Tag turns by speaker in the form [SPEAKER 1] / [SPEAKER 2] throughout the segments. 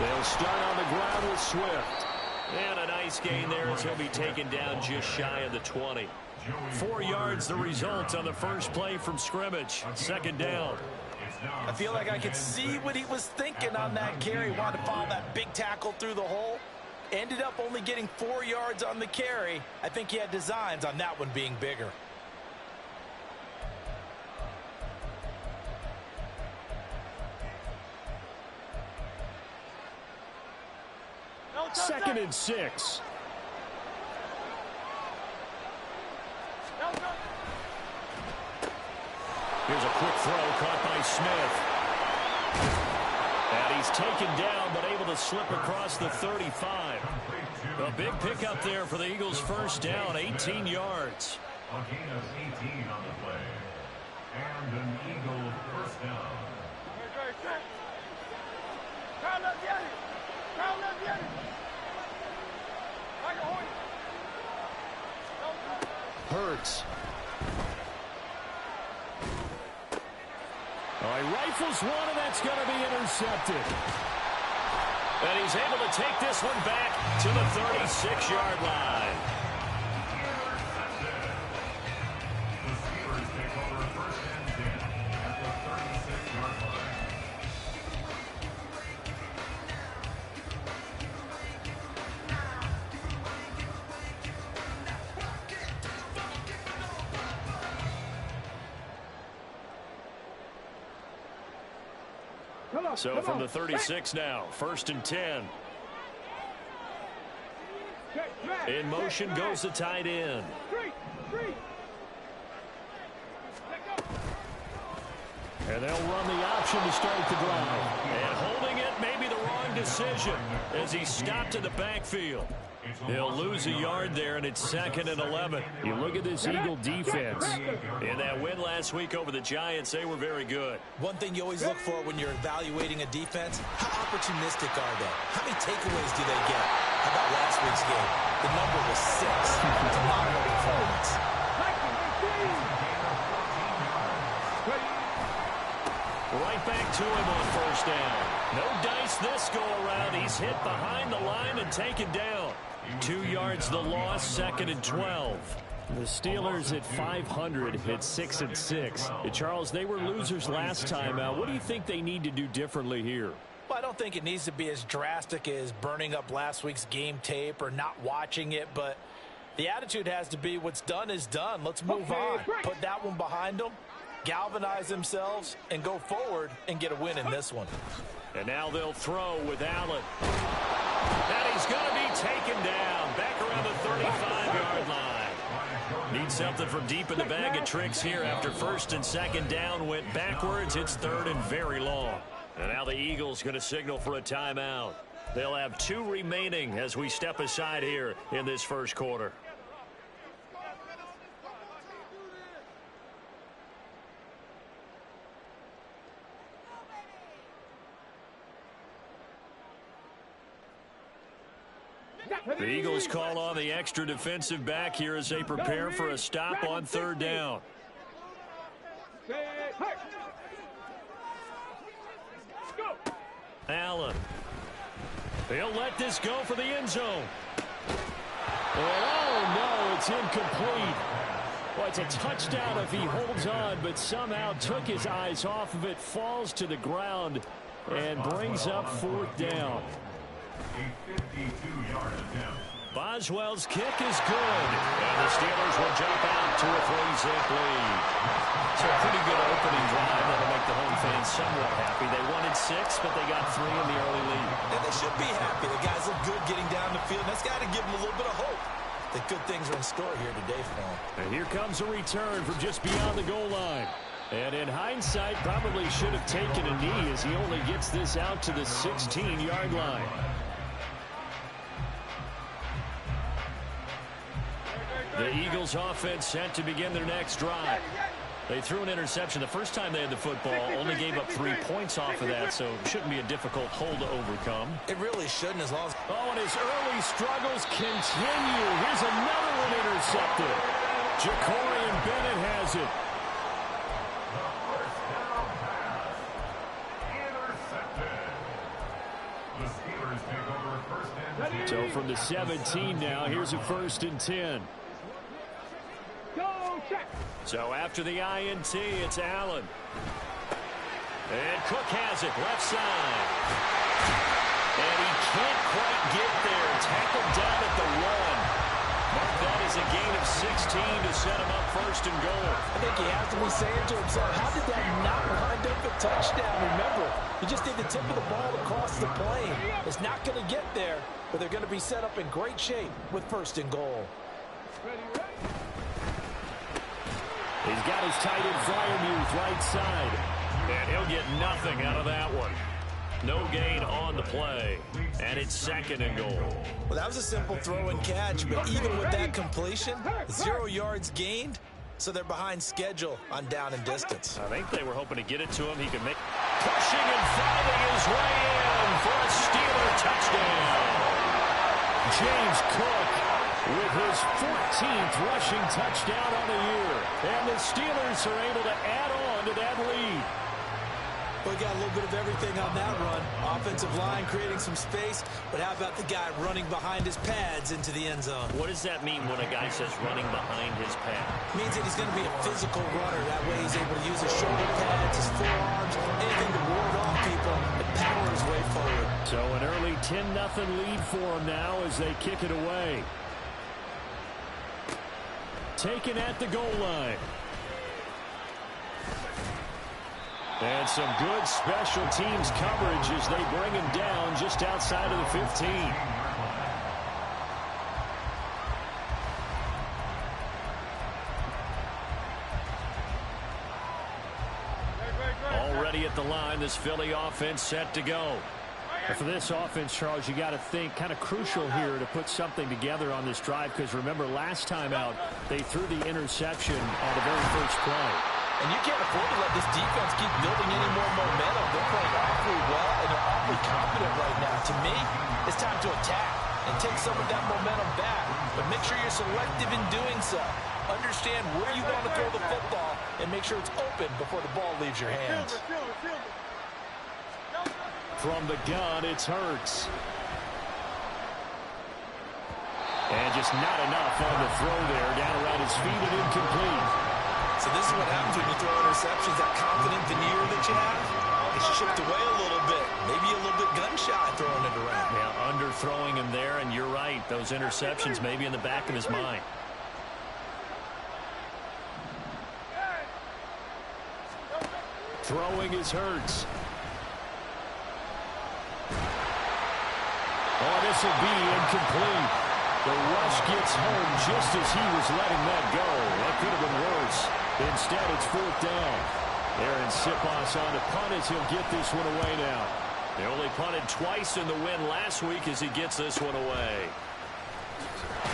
[SPEAKER 1] They'll start on the ground with Swift. And a nice gain there as he'll be taken down just shy of the 20. 4 yards the result on the first play from scrimmage. Second down.
[SPEAKER 2] I feel like I could see what he was thinking on that carry. Wanted to follow that big tackle through the hole. Ended up only getting 4 yards on the carry. I think he had designs on that one being bigger.
[SPEAKER 1] Second and 6. Here's a quick throw caught by Smith. And he's taken down but able to slip across the 35. A big pickup there for the Eagles' first down, 18 yards.
[SPEAKER 3] A gain of 18 on the play. And an Eagle first down.
[SPEAKER 1] Hurts. Oh, he rifles one, and that's going to be intercepted. And he's able to take this one back to the 36-yard line.
[SPEAKER 3] Intercepted. The Steelers take over first and 10 at the 36-yard line.
[SPEAKER 1] So from the 36 now, first and 10. In motion goes the tight end. And they'll run the option to start the drive. And holding it may be the wrong decision as he stopped in the backfield. They'll lose a yard there, and it's second and 11. You look at this Eagle defense. In that win last week over the Giants, they were very good.
[SPEAKER 2] One thing you always look for when you're evaluating a defense, how opportunistic are they? How many takeaways do they get? How about last week's game? The number was 6. Phenomenal performance.
[SPEAKER 1] Right back to him on first down. No dice this go around. He's hit behind the line and taken down. 2 yards the loss, second and 12. The Steelers at 500 at 6 and 6. Charles, they were losers last time out. What do you think they need to do differently here?
[SPEAKER 2] Well, I don't think it needs to be as drastic as burning up last week's game tape or not watching it, but the attitude has to be what's done is done. Let's move on. Put that one behind them, galvanize themselves, and go forward and get a win in this one.
[SPEAKER 1] And now they'll throw with Allen. And he's going to be taken down back around the 35-yard line. Need something from deep in the bag of tricks here after first and second down went backwards. It's third and very long. And now the Eagles going to signal for a timeout. They'll have 2 remaining as we step aside here in this first quarter. The Eagles call on the extra defensive back here as they prepare for a stop on third down. Allen. They'll let this go for the end zone. Oh, no, it's incomplete. Well, it's a touchdown if he holds on, but somehow took his eyes off of it, falls to the ground, and brings up fourth down.
[SPEAKER 3] A 52-yard attempt.
[SPEAKER 1] Boswell's kick is good, and the Steelers will jump out to a 3-zip lead. So a pretty good opening drive that'll make the home fans somewhat happy. They wanted 6, but they got 3 in the early lead.
[SPEAKER 2] And they should be happy. The guys look good getting down the field. That's got to give them a little bit of hope that good things are in store here today for them.
[SPEAKER 1] And here comes a return from just beyond the goal line. And in hindsight, probably should have taken a knee as he only gets this out to the 16-yard line. The Eagles offense set to begin their next drive. They threw an interception the first time they had the football, only gave up 3 points off of that, so it shouldn't be a difficult hole to overcome.
[SPEAKER 2] It really shouldn't as long as...
[SPEAKER 1] Oh, and his early struggles continue. Here's another one intercepted. Jacorian Bennett has it.
[SPEAKER 3] The Steelers take over first and 10.
[SPEAKER 1] So from the 17 now, here's a 1st and 10.
[SPEAKER 4] Go check.
[SPEAKER 1] So after the INT, it's Allen. And Cook has it, left side. And he can't quite get there. Tackled down at the 1. Mark that as a gain of 16 to set him up 1st and goal.
[SPEAKER 2] I think he has to be saying to himself, how did that not wind up a touchdown? Remember, he just did the tip of the ball across the plane. It's not going to get there, but they're going to be set up in great shape with 1st and goal.
[SPEAKER 1] He's got his tight end Fryermuth right side. And he'll get nothing out of that one. No gain on the play. And it's 2nd and goal.
[SPEAKER 2] Well, that was a simple throw and catch, but even with that completion, 0 yards gained, so they're behind schedule on down and distance.
[SPEAKER 1] I think they were hoping to get it to him. He could make pushing and fighting his way in for a Steeler touchdown. James Cook with his 14th rushing touchdown on the year. And the Steelers are able to add on to that lead.
[SPEAKER 2] We got a little bit of everything on that run. Offensive line creating some space, but how about the guy running behind his pads into the end zone?
[SPEAKER 1] What does that mean when a guy says running behind his pad?
[SPEAKER 2] It means that he's going to be a physical runner. That way he's able to use his shoulder pads, his forearms, anything to ward off people and power his way forward.
[SPEAKER 1] So an early 10-0 lead for him now as they kick it away. Taken at the goal line. And some good special teams coverage as they bring him down just outside of the 15. Already at the line, this Philly offense set to go. And for this offense, Charles, you got to think kind of crucial here to put something together on this drive, because remember last time out they threw the interception on the very first play.
[SPEAKER 2] And you can't afford to let this defense keep building any more momentum. They're playing awfully well, and they're awfully confident right now. To me, it's time to attack and take some of that momentum back. But make sure you're selective in doing so. Understand where you want to throw the football and make sure it's open before the ball leaves your hands.
[SPEAKER 1] From the gun, it's Hurts. And just not enough on the throw there. Down around his feet and incomplete.
[SPEAKER 2] So this is what happens when you throw interceptions. That confident veneer that you have, it's chipped away a little bit. Maybe a little bit gun-shy throwing it around.
[SPEAKER 1] Yeah, underthrowing him there, and you're right. Those interceptions maybe in the back of his mind. Throwing is Hurts. Oh, this will be incomplete. The rush gets home just as he was letting that go. That could have been worse. Instead, it's 4th down. Aaron Siposs on to punt as he'll get this one away now. They only punted twice in the win last week as he gets this one away.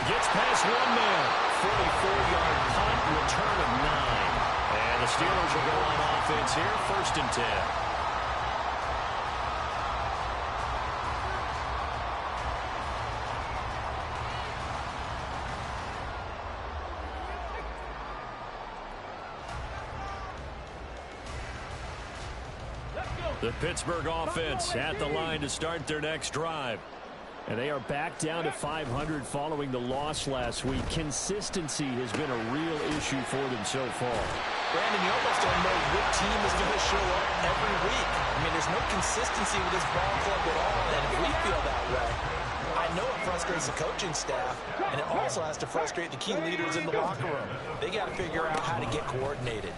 [SPEAKER 1] Gets past one man. 44-yard punt, return of 9. And the Steelers will go on offense here, 1st and 10. The Pittsburgh offense at the line to start their next drive. And they are back down to 500 following the loss last week. Consistency has been a real issue for them so far.
[SPEAKER 2] Brandon, you almost don't know what team is going to show up every week. I mean, there's no consistency with this ball club at all, and if we feel that way, I know it frustrates the coaching staff, and it also has to frustrate the key leaders in the locker room. They got to figure out how to get coordinated.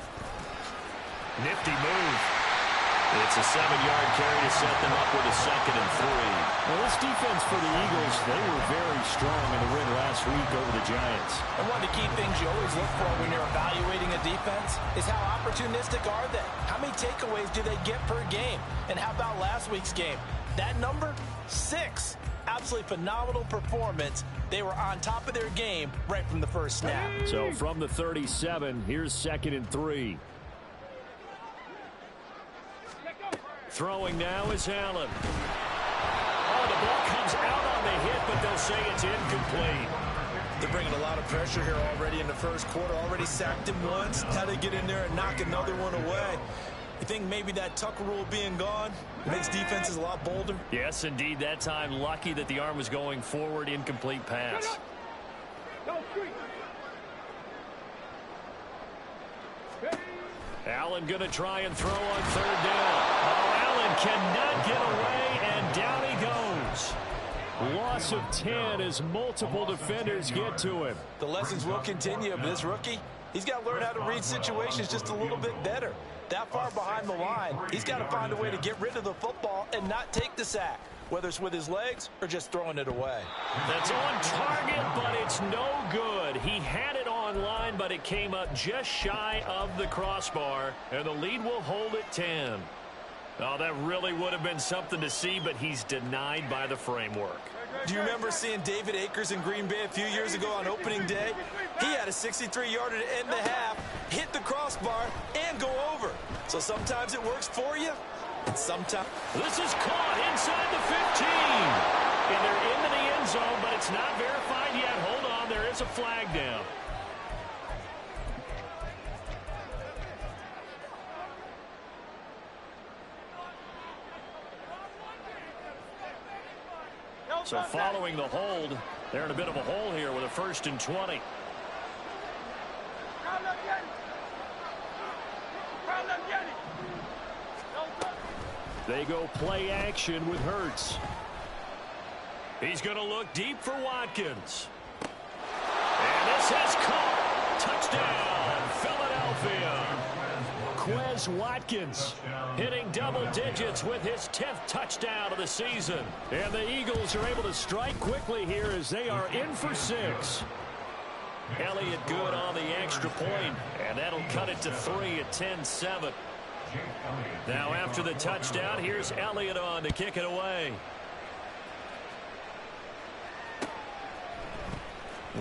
[SPEAKER 1] Nifty move. It's a 7-yard carry to set them up with a 2nd and 3. Well, this defense for the Eagles, they were very strong in the win last week over the Giants.
[SPEAKER 2] And one of the key things you always look for when you're evaluating a defense is how opportunistic are they? How many takeaways do they get per game? And how about last week's game? That number? 6. Absolutely phenomenal performance. They were on top of their game right from the first snap.
[SPEAKER 1] So from the 37, here's 2nd and 3. Throwing now is Allen. Oh, the ball comes out on the hit, but they'll say it's incomplete.
[SPEAKER 2] They're bringing a lot of pressure here already in the first quarter. Already sacked him once. How to get in there and knock another one away. You think maybe that Tucker rule being gone makes defenses a lot bolder?
[SPEAKER 1] Yes, indeed. That time, lucky that the arm was going forward. Incomplete pass. Allen going to try and throw on third down. Oh, Allen cannot get away, and down he goes. Loss of 10 as multiple defenders get to him.
[SPEAKER 2] The lessons will continue, but this rookie, he's got to learn how to read situations just a little bit better. That far behind the line, he's got to find a way to get rid of the football and not take the sack, whether it's with his legs or just throwing it away.
[SPEAKER 1] That's on target, but it's no good. He had it on line, but it came up just shy of the crossbar, and the lead will hold at 10. Oh, that really would have been something to see, but he's denied by the framework.
[SPEAKER 2] Do you remember seeing David Akers in Green Bay a few years ago on opening day? He had a 63-yarder to end the half, hit the crossbar, and go over. So sometimes it works for you, and sometimes...
[SPEAKER 1] This is caught inside the 15. And they're into the end zone, but it's not verified yet. Hold on, there is a flag down. So following the hold, they're in a bit of a hole here with a 1st and 20. They go play action with Hurts. He's going to look deep for Watkins. And this has caught. Touchdown, Philadelphia. Quez Watkins hitting double digits with his 10th touchdown of the season. And the Eagles are able to strike quickly here as they are in for 6. Elliott good on the extra point, and that'll cut it to 3 at 10-7. Now after the touchdown, here's Elliott on to kick it away.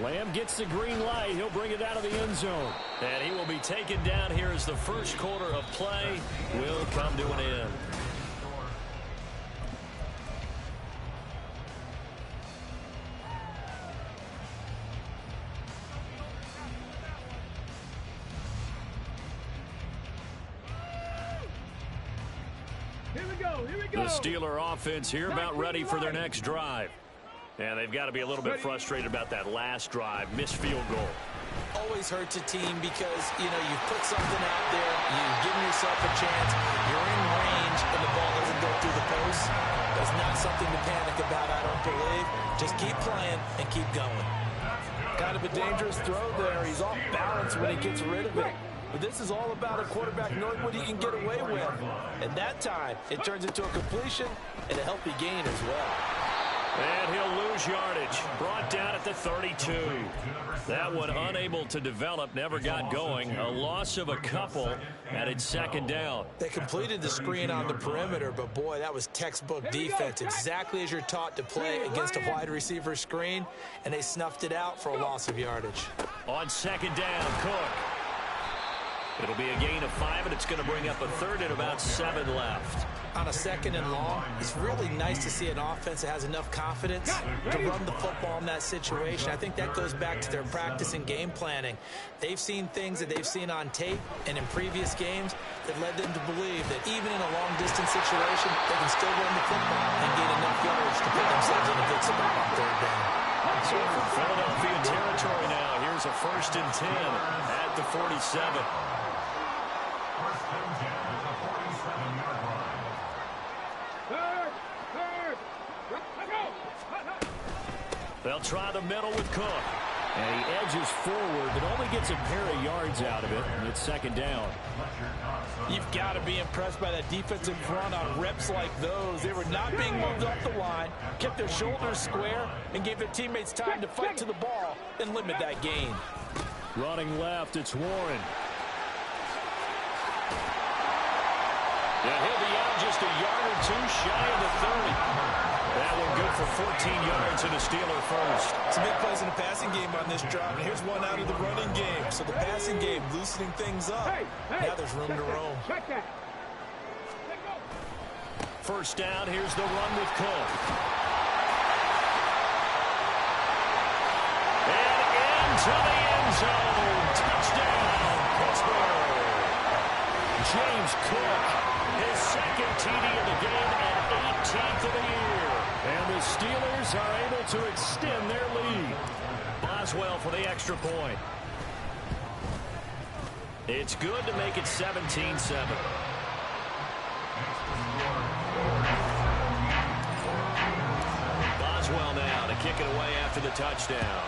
[SPEAKER 1] Lamb gets the green light. He'll bring it out of the end zone. And he will be taken down here as the first quarter of play will come to an end. The Steeler offense here about ready for their next drive. And they've got to be a little bit frustrated about that last drive. Missed field goal.
[SPEAKER 2] Always hurts a team because, you've put something out there, you've given yourself a chance, you're in range, and the ball doesn't go through the post. That's not something to panic about, I don't believe. Just keep playing and keep going. Kind of a dangerous throw there. He's off balance when he gets rid of it. But this is all about a quarterback knowing what he can get away with. And that time, it turns into a completion and a healthy gain as well.
[SPEAKER 1] And he'll lose yardage. Brought down at the 32. That one unable to develop, never got going. A loss of a couple, and it's second down.
[SPEAKER 2] They completed the screen on the perimeter, but boy, that was textbook defense. Exactly as you're taught to play against a wide receiver screen, and they snuffed it out for a loss of yardage.
[SPEAKER 1] On second down, Cook. It'll be a gain of 5, and it's going to bring up a third and about 7 left.
[SPEAKER 2] On a second and long, it's really nice to see an offense that has enough confidence to run the football in that situation. I think that goes back to their practice and game planning. They've seen things that they've seen on tape and in previous games that led them to believe that even in a long-distance situation, they can still run the football and gain enough yards to put themselves in a good spot on third down.
[SPEAKER 1] So from Philadelphia territory now, here's a 1st and 10 at the 47. They'll try the middle with Cook. And he edges forward, but only gets a pair of yards out of it, and it's second down.
[SPEAKER 2] You've got to be impressed by that defensive front on reps like those. They were not being moved up the line, kept their shoulders square, and gave their teammates time to fight to the ball and limit that gain.
[SPEAKER 1] Running left, it's Warren. Yeah, he'll be out just a yard or two shy of the 30. That one good for 14 yards and a Steeler first.
[SPEAKER 2] Some big plays in the passing game on this drive, and here's one out of the running game. So the passing game loosening things up. Now there's room to roam.
[SPEAKER 1] First down, here's the run with Cook. And into the end zone. Touchdown, Pittsburgh. James Here's Cook. His second TD of the game and 18th of the year.
[SPEAKER 4] And the Steelers are able to extend their lead.
[SPEAKER 1] Boswell for the extra point. It's good to make it 17-7. Boswell now to kick it away after the touchdown.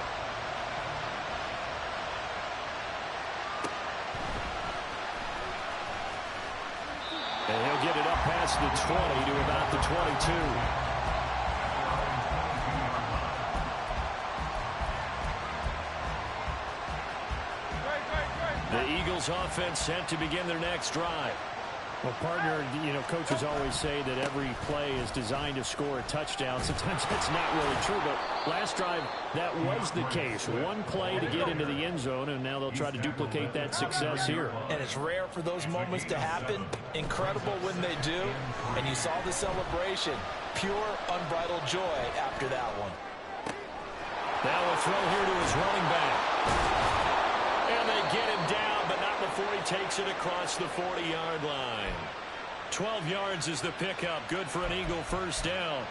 [SPEAKER 4] And he'll get it up past the 20 to about the 22.
[SPEAKER 1] The Eagles offense set to begin their next drive.
[SPEAKER 4] Well, partner, coaches always say that every play is designed to score a touchdown. Sometimes that's not really true, but last drive, that was the case. One play to get into the end zone, and now they'll try to duplicate that success here.
[SPEAKER 2] And it's rare for those moments to happen. Incredible when they do. And you saw the celebration. Pure, unbridled joy after that one.
[SPEAKER 1] Now a throw here to his running back. And they get him down, but not before he takes it across the 40-yard line. 12 yards is the pickup. Good for an Eagle first down.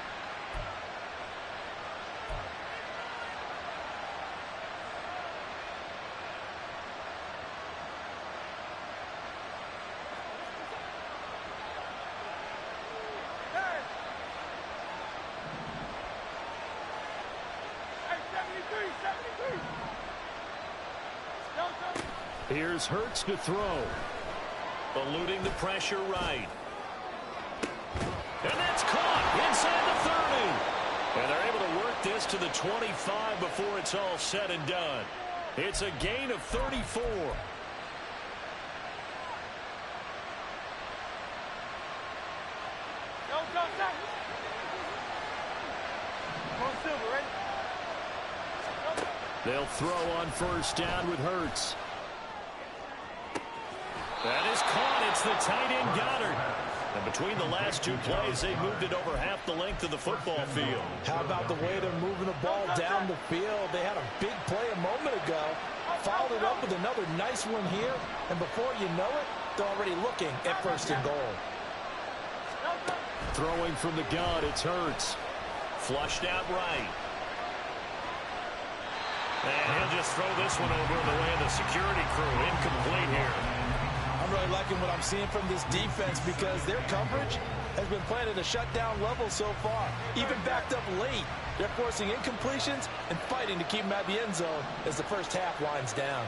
[SPEAKER 4] Here's Hurts to throw.
[SPEAKER 1] Eluding the pressure right. And that's caught inside the 30. And they're able to work this to the 25 before it's all said and done. It's a gain of 34.
[SPEAKER 4] They'll throw on first down with Hurts.
[SPEAKER 1] That is caught. It's the tight end Goddard. And between the last two plays, they moved it over half the length of the football field.
[SPEAKER 2] How about the way they're moving the ball down the field? They had a big play a moment ago. Followed it up with another nice one here. And before you know it, they're already looking at first and goal.
[SPEAKER 4] Throwing from the gun, it's Hurts.
[SPEAKER 1] Flushed out right. And he'll just throw this one over the way of the security crew. Incomplete here.
[SPEAKER 2] I'm really liking what I'm seeing from this defense because their coverage has been playing at a shutdown level so far. Even backed up late, they're forcing incompletions and fighting to keep them at the end zone as the first half winds down.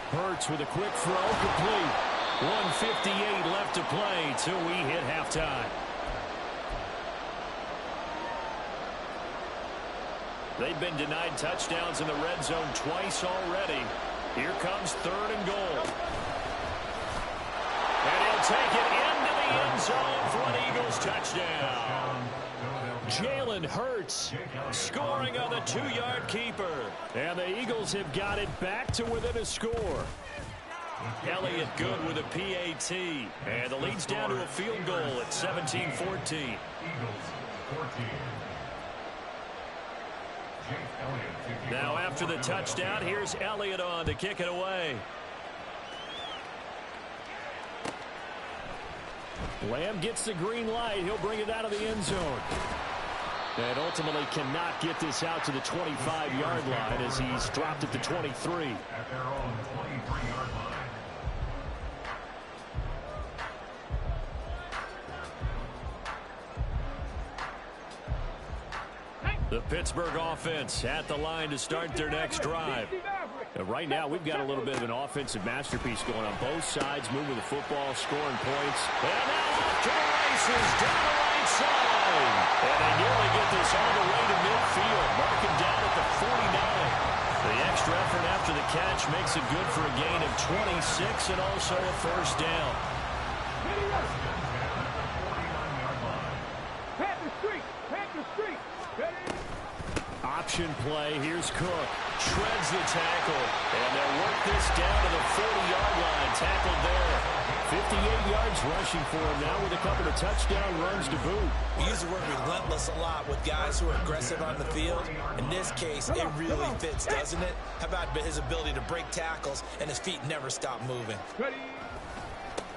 [SPEAKER 4] Hurts with a quick throw, complete.
[SPEAKER 1] 1:58 left to play till we hit halftime. They've been denied touchdowns in the red zone twice already. Here comes third and goal. And he'll take it into the end zone for an Eagles touchdown.
[SPEAKER 4] Jalen Hurts
[SPEAKER 1] Scoring on the 2-yard keeper.
[SPEAKER 4] And the Eagles have got it back to within a score.
[SPEAKER 1] Elliott good with a PAT. And the lead's down to a field goal at 17-14.
[SPEAKER 3] Eagles 14.
[SPEAKER 1] Now after the touchdown, here's Elliott on to kick it away.
[SPEAKER 4] Lamb gets the green light. He'll bring it out of the end zone. And ultimately cannot get this out to the 25-yard line as he's dropped at the 23.
[SPEAKER 3] At their own 23-yard line.
[SPEAKER 1] The Pittsburgh offense at the line to start their next drive.
[SPEAKER 4] Right now, we've got a little bit of an offensive masterpiece going on. Both sides moving the football, scoring points.
[SPEAKER 1] And now off to the races down the right side. And they nearly get this all the way to midfield. Marking down at the 49. The extra effort after the catch makes it good for a gain of 26 and also a first down.
[SPEAKER 4] Option play. Here's Cook.
[SPEAKER 1] Shreds the tackle. And they'll work this down to the 40-yard line. Tackled there.
[SPEAKER 4] 58 yards rushing for him now with a couple of touchdown runs to boot.
[SPEAKER 2] We use the word relentless a lot with guys who are aggressive on the field. In this case, it really fits, doesn't it? How about his ability to break tackles and his feet never stop moving?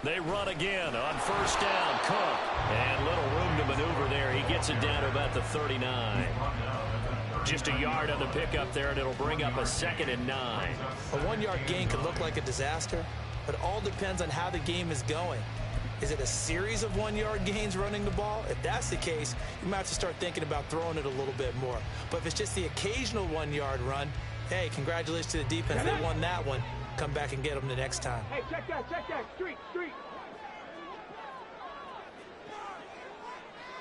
[SPEAKER 1] They run again on first down. Cook. And little room to maneuver there. He gets it down to about the 39. Just a yard on the pickup there, and it'll bring up a 2nd and 9.
[SPEAKER 2] A 1-yard gain could look like a disaster, but it all depends on how the game is going. Is it a series of 1-yard gains running the ball? If that's the case, you might have to start thinking about throwing it a little bit more. But if it's just the occasional 1-yard run, hey, congratulations to the defense. They won that one. Come back and get them the next time.
[SPEAKER 5] Hey, check that. Street.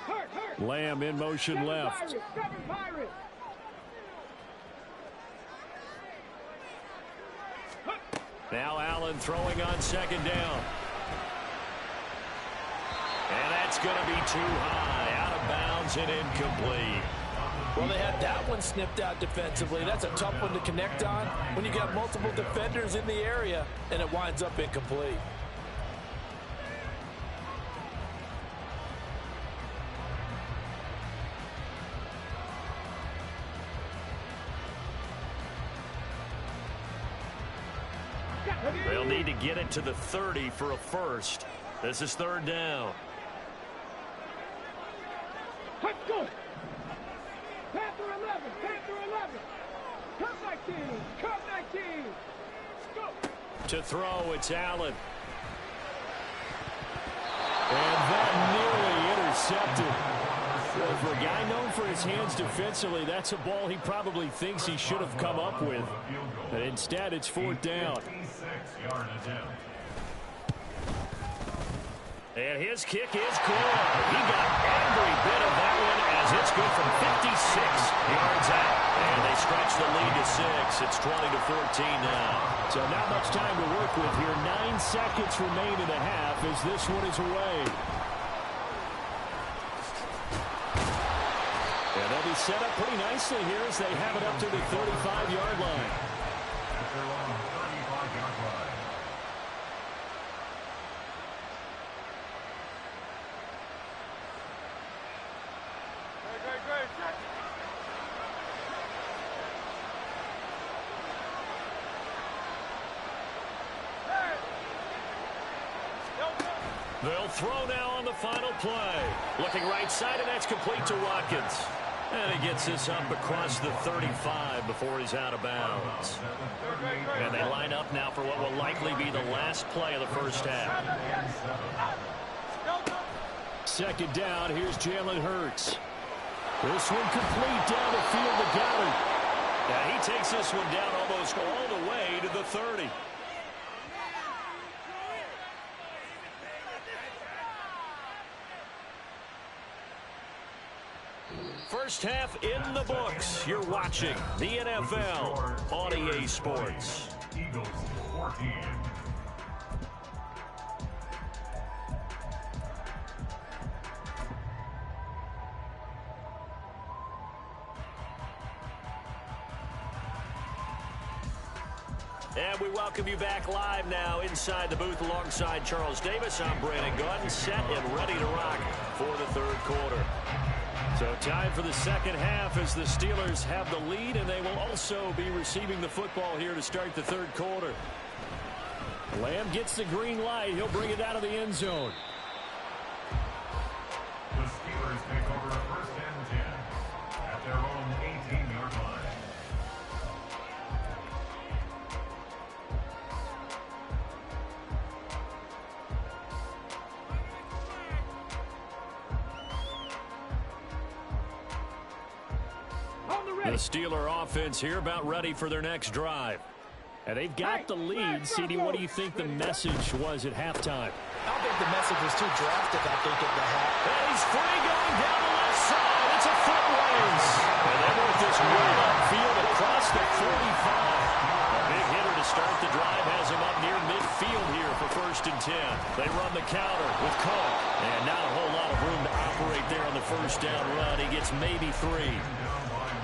[SPEAKER 5] Hurt.
[SPEAKER 4] Lamb in motion left.
[SPEAKER 5] Seven Pirates.
[SPEAKER 1] Now Allen throwing on 2nd down. And that's going to be too high. Out of bounds and incomplete.
[SPEAKER 2] Well, they had that one snipped out defensively. That's a tough one to connect on when you got multiple defenders in the area, and it winds up incomplete.
[SPEAKER 1] They'll need to get it to the 30 for a first. This is 3rd down.
[SPEAKER 5] Let's go. Panther 11. Cup 19. Go.
[SPEAKER 1] To throw, it's Allen.
[SPEAKER 4] And that nearly intercepted. Well, for a guy known for his hands defensively, that's a ball he probably thinks he should have come up with. But instead, it's 4th down.
[SPEAKER 1] And his kick is good. He got every bit of that one as it's good from 56 yards out. And they stretch the lead to 6. It's 20-14 now.
[SPEAKER 4] So not much time to work with here. 9 seconds remain in the half as this one is away. And they'll be set up pretty nicely here as they have it up to the 35-yard line.
[SPEAKER 1] They'll throw now on the final play. Looking right side, and that's complete to Watkins. And he gets this up across the 35 before he's out of bounds. And they line up now for what will likely be the last play of the first half.
[SPEAKER 4] 2nd down, here's Jalen Hurts. This one complete down the field to Gallup.
[SPEAKER 1] Yeah, he takes this one down almost all the way to the 30. First half in the books. You're watching the NFL on EA Sports.
[SPEAKER 3] Eagles 14.
[SPEAKER 1] And we welcome you back live now inside the booth alongside Charles Davis. I'm Brandon Gordon, set and ready to rock for the 3rd quarter. So time for the 2nd half as the Steelers have the lead, and they will also be receiving the football here to start the 3rd quarter.
[SPEAKER 4] Lamb gets the green light. He'll bring it out of the end zone.
[SPEAKER 3] The Steelers take over 1st and 10 at their own 18-yard line.
[SPEAKER 1] The Steeler offense here about ready for their next drive.
[SPEAKER 4] And they've got the lead. CD, what do you think the message was at halftime?
[SPEAKER 2] I don't think the message was too drastic, I think, at the half.
[SPEAKER 1] And he's free going down the left side. It's a foot race. And they work this way upfield across the 45. A big hitter to start the drive has him up near midfield here for 1st and 10. They run the counter with Cook. And not a whole lot of room to operate there on the 1st down run. He gets maybe 3.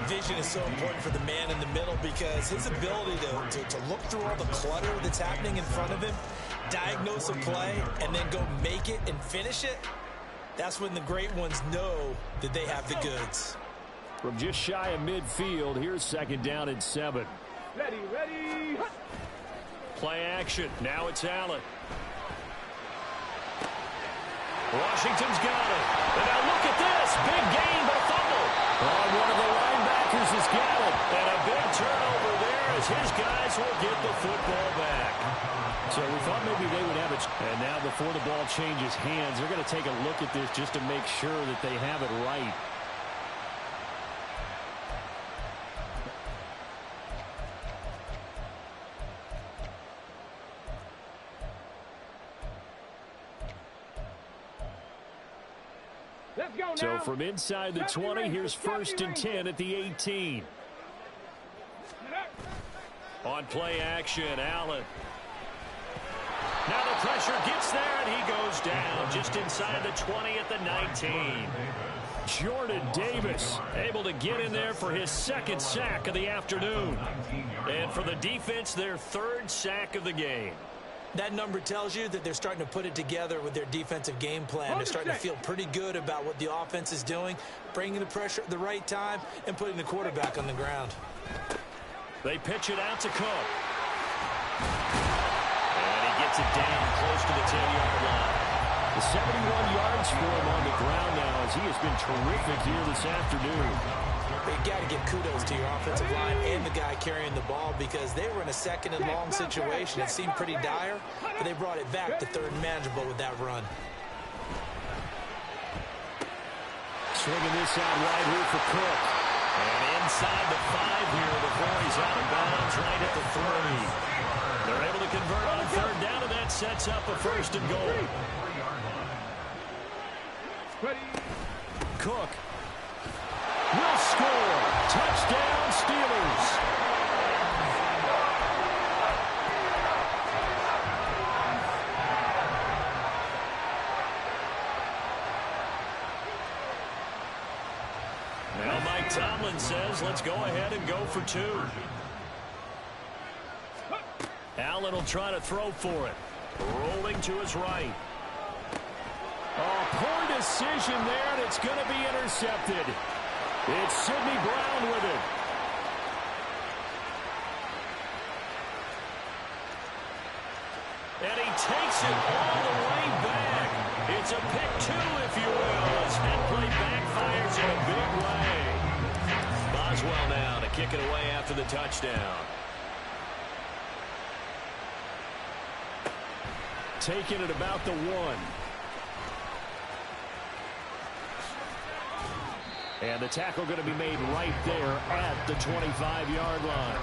[SPEAKER 2] Vision is so important for the man in the middle because his ability to look through all the clutter that's happening in front of him, diagnose a play and then go make it and finish it, that's when the great ones know that they have the goods.
[SPEAKER 4] From just shy of midfield, here's 2nd down and 7.
[SPEAKER 5] Ready.
[SPEAKER 1] Play action. Now it's Allen. Washington's got it. And now look at this. Big gain, but a fumble. Oh, one of the linebackers has got it. And a big turnover there as his guys will get the football back.
[SPEAKER 4] So we thought maybe they would have it. And now before the ball changes hands, they're going to take a look at this just to make sure that they have it right.
[SPEAKER 5] Let's go now.
[SPEAKER 4] So from inside the 20, here's 1st and 10 at the 18.
[SPEAKER 1] On play action, Allen. Now the pressure gets there, and he goes down just inside the 20 at the 19.
[SPEAKER 4] Jordan Davis
[SPEAKER 1] able to get in there for his 2nd sack of the afternoon. And for the defense, their 3rd sack of the game.
[SPEAKER 2] That number tells you that they're starting to put it together with their defensive game plan. They're starting to feel pretty good about what the offense is doing, bringing the pressure at the right time, and putting the quarterback on the ground.
[SPEAKER 1] They pitch it out to Cook. And he gets it down close to the 10-yard line.
[SPEAKER 4] The 71 yards for him on the ground now as he has been terrific here this afternoon.
[SPEAKER 2] You've got to give kudos to your offensive line and the guy carrying the ball because they were in a 2nd and long situation. It seemed pretty dire, but they brought it back to 3rd and manageable with that run.
[SPEAKER 4] Swinging this out wide here for Cook.
[SPEAKER 1] And inside the 5 here before he's out of bounds right at the 3. They're able to convert on 3rd down, and that sets up a 1st and goal.
[SPEAKER 4] Cook will score. Touchdown, Steelers.
[SPEAKER 1] Now Mike Tomlin says, let's go ahead and go for 2. Allen will try to throw for it. Rolling to his right.
[SPEAKER 4] Oh, poor decision there, and it's going to be intercepted. It's Sidney Brown with it.
[SPEAKER 1] And he takes it all the way back. It's a pick 2, if you will, as that play backfires in a big way. Boswell now to kick it away after the touchdown.
[SPEAKER 4] Taking it about the 1. And the tackle going to be made right there at the 25-yard line.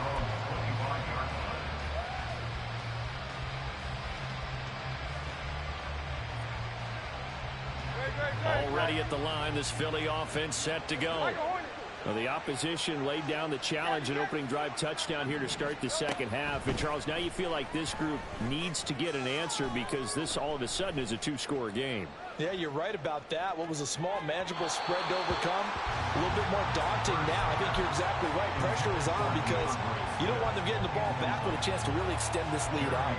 [SPEAKER 1] Already at the line, this Philly offense set to go.
[SPEAKER 4] Well, the opposition laid down the challenge and opening drive touchdown here to start the 2nd half. And, Charles, now you feel like this group needs to get an answer because this all of a sudden is a 2-score game.
[SPEAKER 2] Yeah, you're right about that. What was a small, manageable spread to overcome, a little bit more daunting now. I think you're exactly right. Pressure is on because you don't want them getting the ball back with a chance to really extend this lead out.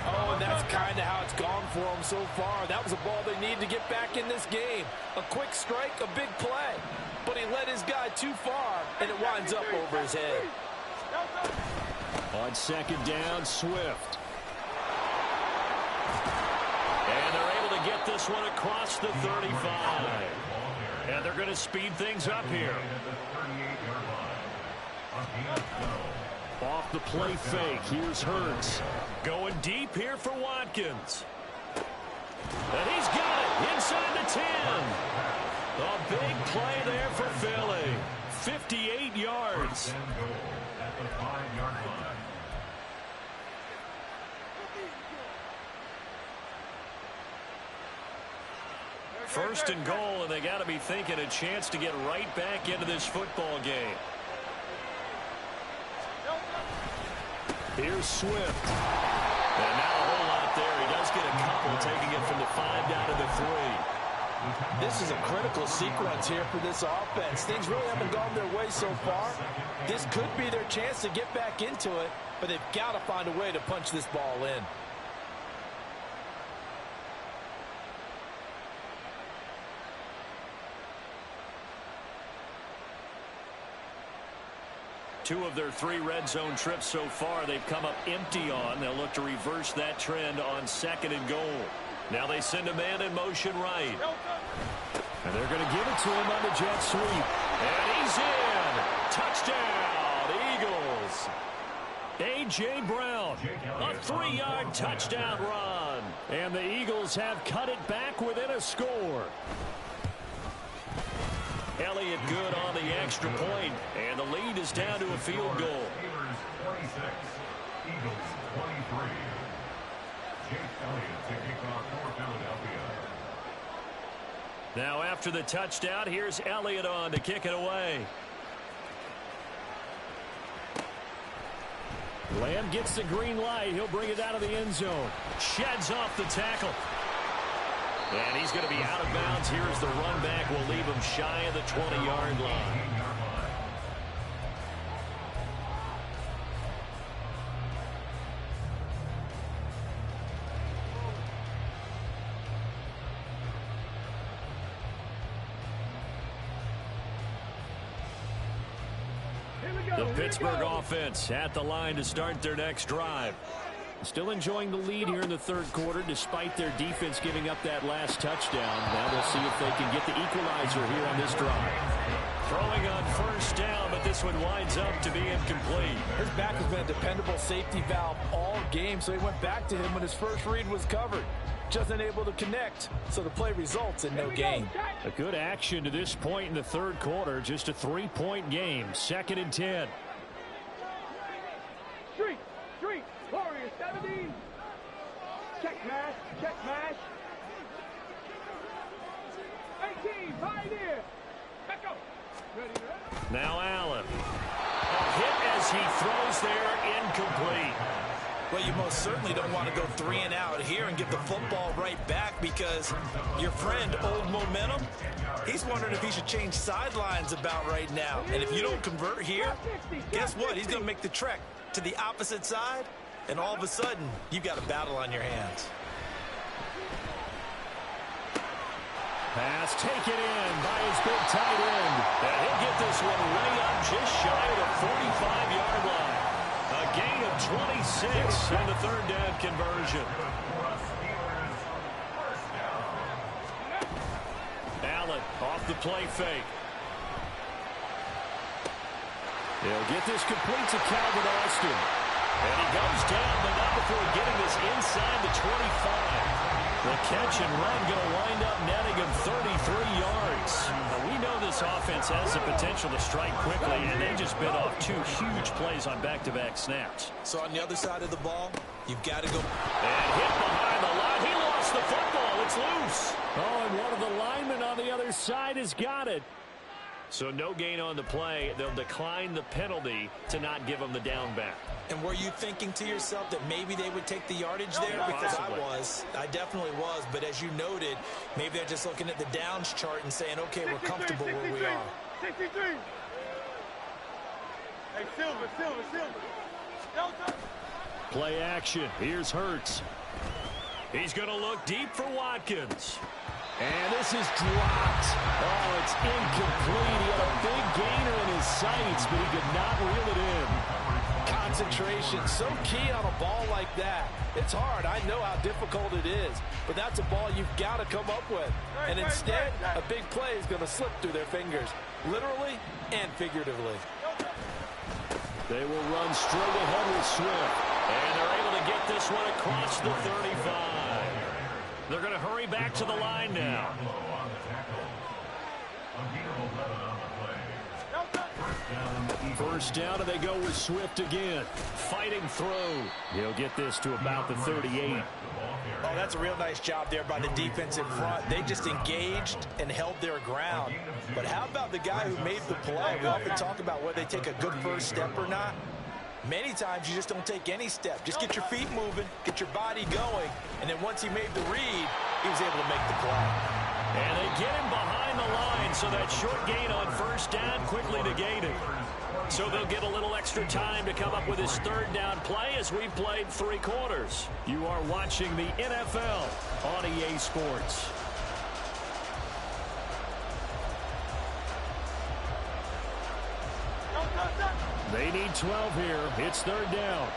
[SPEAKER 2] Oh, and that's kind of how it's gone for them so far. That was a ball they need to get back in this game. A quick strike, a big play. But he led his guy too far, and it winds up over his head.
[SPEAKER 4] On 2nd down, Swift.
[SPEAKER 1] And they're able to get this one across the 35. And they're going to speed things up here.
[SPEAKER 4] Off the play fake, here's Hurts.
[SPEAKER 1] Going deep here for Watkins. And he's got it inside the 10. A big play there for Philly. 58 yards.
[SPEAKER 3] At the 5-yard line.
[SPEAKER 1] First and goal, and they got to be thinking a chance to get right back into this football game.
[SPEAKER 4] Here's Swift.
[SPEAKER 1] And not a whole lot there. He does get a couple, taking it from the 5 down to the 3.
[SPEAKER 2] This is a critical sequence here for this offense. Things really haven't gone their way so far. This could be their chance to get back into it, but they've got to find a way to punch this ball in.
[SPEAKER 1] 2 of their 3 red zone trips so far, they've come up empty on. They'll look to reverse that trend on 2nd and goal. Now they send a man in motion right.
[SPEAKER 4] And they're going to give it to him on the jet sweep.
[SPEAKER 1] And he's in. Touchdown, Eagles. A.J. Brown, a 3-yard touchdown run.
[SPEAKER 4] And the Eagles have cut it back within a score.
[SPEAKER 1] Elliott good on the extra point, and the lead is down to a field goal.
[SPEAKER 3] Steelers 26, Eagles 23. Jake Elliott to kick off for Philadelphia.
[SPEAKER 1] Now after the touchdown, here's Elliott on to kick it away.
[SPEAKER 4] Lamb gets the green light. He'll bring it out of the end zone.
[SPEAKER 1] Sheds off the tackle. And he's going to be out of bounds. Here's the run back. Will leave him shy of the 20-yard line. The Pittsburgh offense at the line to start their next drive.
[SPEAKER 4] Still enjoying the lead here in the 3rd quarter despite their defense giving up that last touchdown. Now they'll see if they can get the equalizer here on this drive.
[SPEAKER 1] Throwing on 1st down, but this one winds up to be incomplete.
[SPEAKER 2] His back has been a dependable safety valve all game, so he went back to him when his first read was covered. Just unable to connect, so the play results in no gain.
[SPEAKER 4] A good action to this point in the 3rd quarter. Just a 3-point game. 2nd and 10.
[SPEAKER 5] Street, Warriors 70. Check mash. 18, Pioneer. Back up. Ready.
[SPEAKER 1] Now Allen. A hit as he throws there, incomplete.
[SPEAKER 2] Well, you most certainly don't want to go 3 and out here and get the football right back, because your friend, Old Momentum, he's wondering if he should change sidelines about right now. And if you don't convert here, guess what? He's going to make the trek to the opposite side, and all of a sudden, you've got a battle on your hands.
[SPEAKER 4] Pass taken in by his big tight end.
[SPEAKER 1] And he'll get this one way up just shy of the 45-yard line. A gain of 26 on the 3rd down conversion. Allen off the play fake.
[SPEAKER 4] They'll get this complete to Calvin Austin.
[SPEAKER 1] And he goes down, but not before getting this inside the 25. The catch and run going to wind up netting him 33 yards. Now, we know this offense has the potential to strike quickly, and they just bit off 2 huge plays on back-to-back snaps.
[SPEAKER 2] So on the other side of the ball, you've got to go.
[SPEAKER 1] And hit behind the line. He lost the football. It's loose.
[SPEAKER 4] Oh, and one of the linemen on the other side has got it.
[SPEAKER 1] So no gain on the play. They'll decline the penalty to not give him the down back.
[SPEAKER 2] And were you thinking to yourself that maybe they would take the yardage there? Because
[SPEAKER 1] Possibly.
[SPEAKER 2] I definitely was. But as you noted, maybe they're just looking at the downs chart and saying, okay, we're comfortable where we are.
[SPEAKER 5] 63. Hey, Silver. Delta.
[SPEAKER 4] Play action. Here's Hurts.
[SPEAKER 1] He's going to look deep for Watkins.
[SPEAKER 4] And this is dropped. Oh, it's incomplete. He had a big gainer in his sights, but he could not reel it in.
[SPEAKER 2] Concentration, so key on a ball like that. It's hard. I know how difficult it is, but that's a ball you've got to come up with. And instead, a big play is going to slip through their fingers, literally and figuratively.
[SPEAKER 4] They will run straight ahead with Swift.
[SPEAKER 1] And they're able to get this one across the 35. They're going to hurry back to the line now.
[SPEAKER 4] First down, and they go with Swift again.
[SPEAKER 1] Fighting through.
[SPEAKER 4] He'll get this to about the 38.
[SPEAKER 2] Oh, that's a real nice job there by the defense in front. They just engaged and held their ground. But how about the guy who made the play? We often talk about whether they take a good first step or not. Many times you just don't take any step. Just get your feet moving, get your body going, and then once he made the read, he was able to make the play.
[SPEAKER 1] And they get him behind the line, so that short gain on first down quickly negated. So they'll get a little extra time to come up with his 3rd down play as we've played 3 quarters.
[SPEAKER 4] You are watching the NFL on EA Sports. They need need 12 here. It's third down.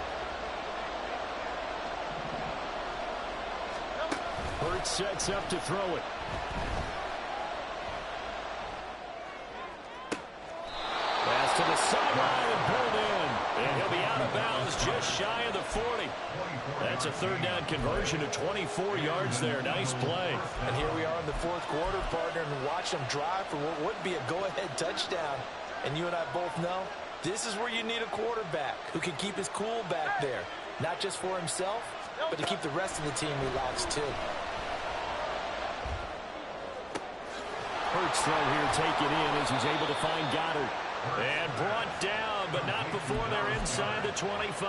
[SPEAKER 4] Hurts sets up to throw it. Pass to the sideline and pulled in. And he'll be out of bounds just shy of the 40. That's a third down conversion to 24 yards there. Nice play.
[SPEAKER 2] And here we are in the fourth quarter, partner, and watch them drive for what would be a go-ahead touchdown. And you and I both know this is where you need a quarterback who can keep his cool back there. Not just for himself, but to keep the rest of the team relaxed too.
[SPEAKER 4] Hurts throw here taken in as he's able to find Goddard.
[SPEAKER 1] And brought down, but not before they're inside the 25.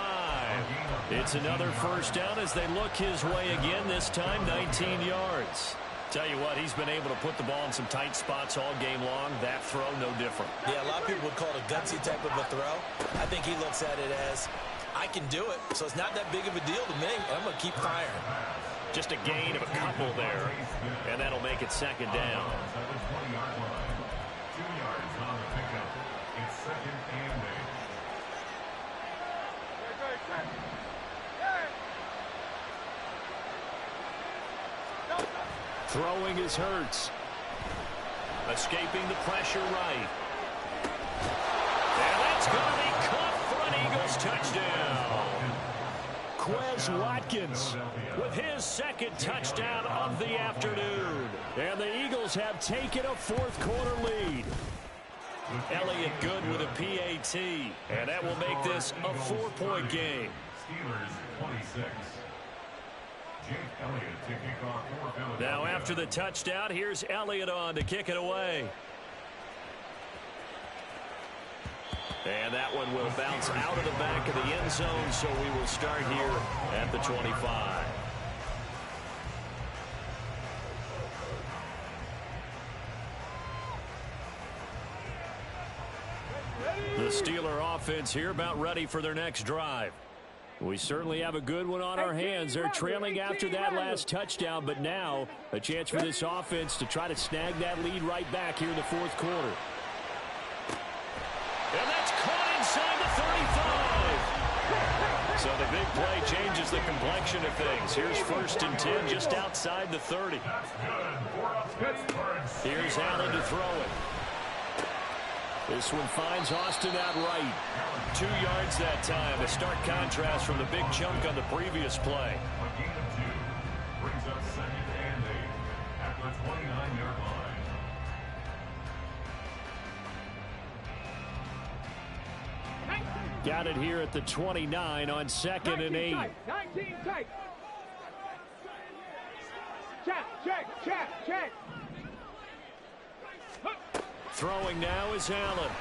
[SPEAKER 1] It's another first down as they look his way again, this time 19 yards. Tell you what, he's been able to put the ball in some tight spots all game long. That throw, no different.
[SPEAKER 2] Yeah, a lot of people would call it a gutsy type of a throw. I think he looks at it as, I can do it, so it's not that big of a deal to me, and I'm going to keep firing.
[SPEAKER 1] Just a gain of a couple there, and that'll make it second down.
[SPEAKER 3] 2 yards on the pickup. It's second and 8.
[SPEAKER 4] Throwing is Hurts.
[SPEAKER 1] Escaping the pressure right. And that's going to be caught for an Eagles touchdown.
[SPEAKER 4] Quez Watkins with his second touchdown of the afternoon. And the Eagles have taken a fourth quarter lead.
[SPEAKER 1] Elliott good with a PAT. And that will make this a 4-point game.
[SPEAKER 3] Steelers 26. Jake Elliott to kick off for Philadelphia.
[SPEAKER 1] Now after the touchdown, here's Elliott on to kick it away. And that one will bounce out of the back of the end zone, so we will start here at the 25. The Steeler offense here about ready for their next drive. We certainly have a good one on our hands. They're trailing after that last touchdown, but now a chance for this offense to try to snag that lead right back here in the fourth quarter. And that's caught inside the 35. So the big play changes the complexion of things. Here's 1st and 10 just outside the 30. Here's Allen to throw it.
[SPEAKER 4] This one finds Austin out right.
[SPEAKER 1] 2 yards that time. A stark contrast from the big chunk on the previous play.
[SPEAKER 3] A gain of 2 brings up second and 8 at the 29-yard line.
[SPEAKER 4] Got it here at the 29 on 2nd and 8.
[SPEAKER 5] 19 tight. Check.
[SPEAKER 1] Throwing now is Allen.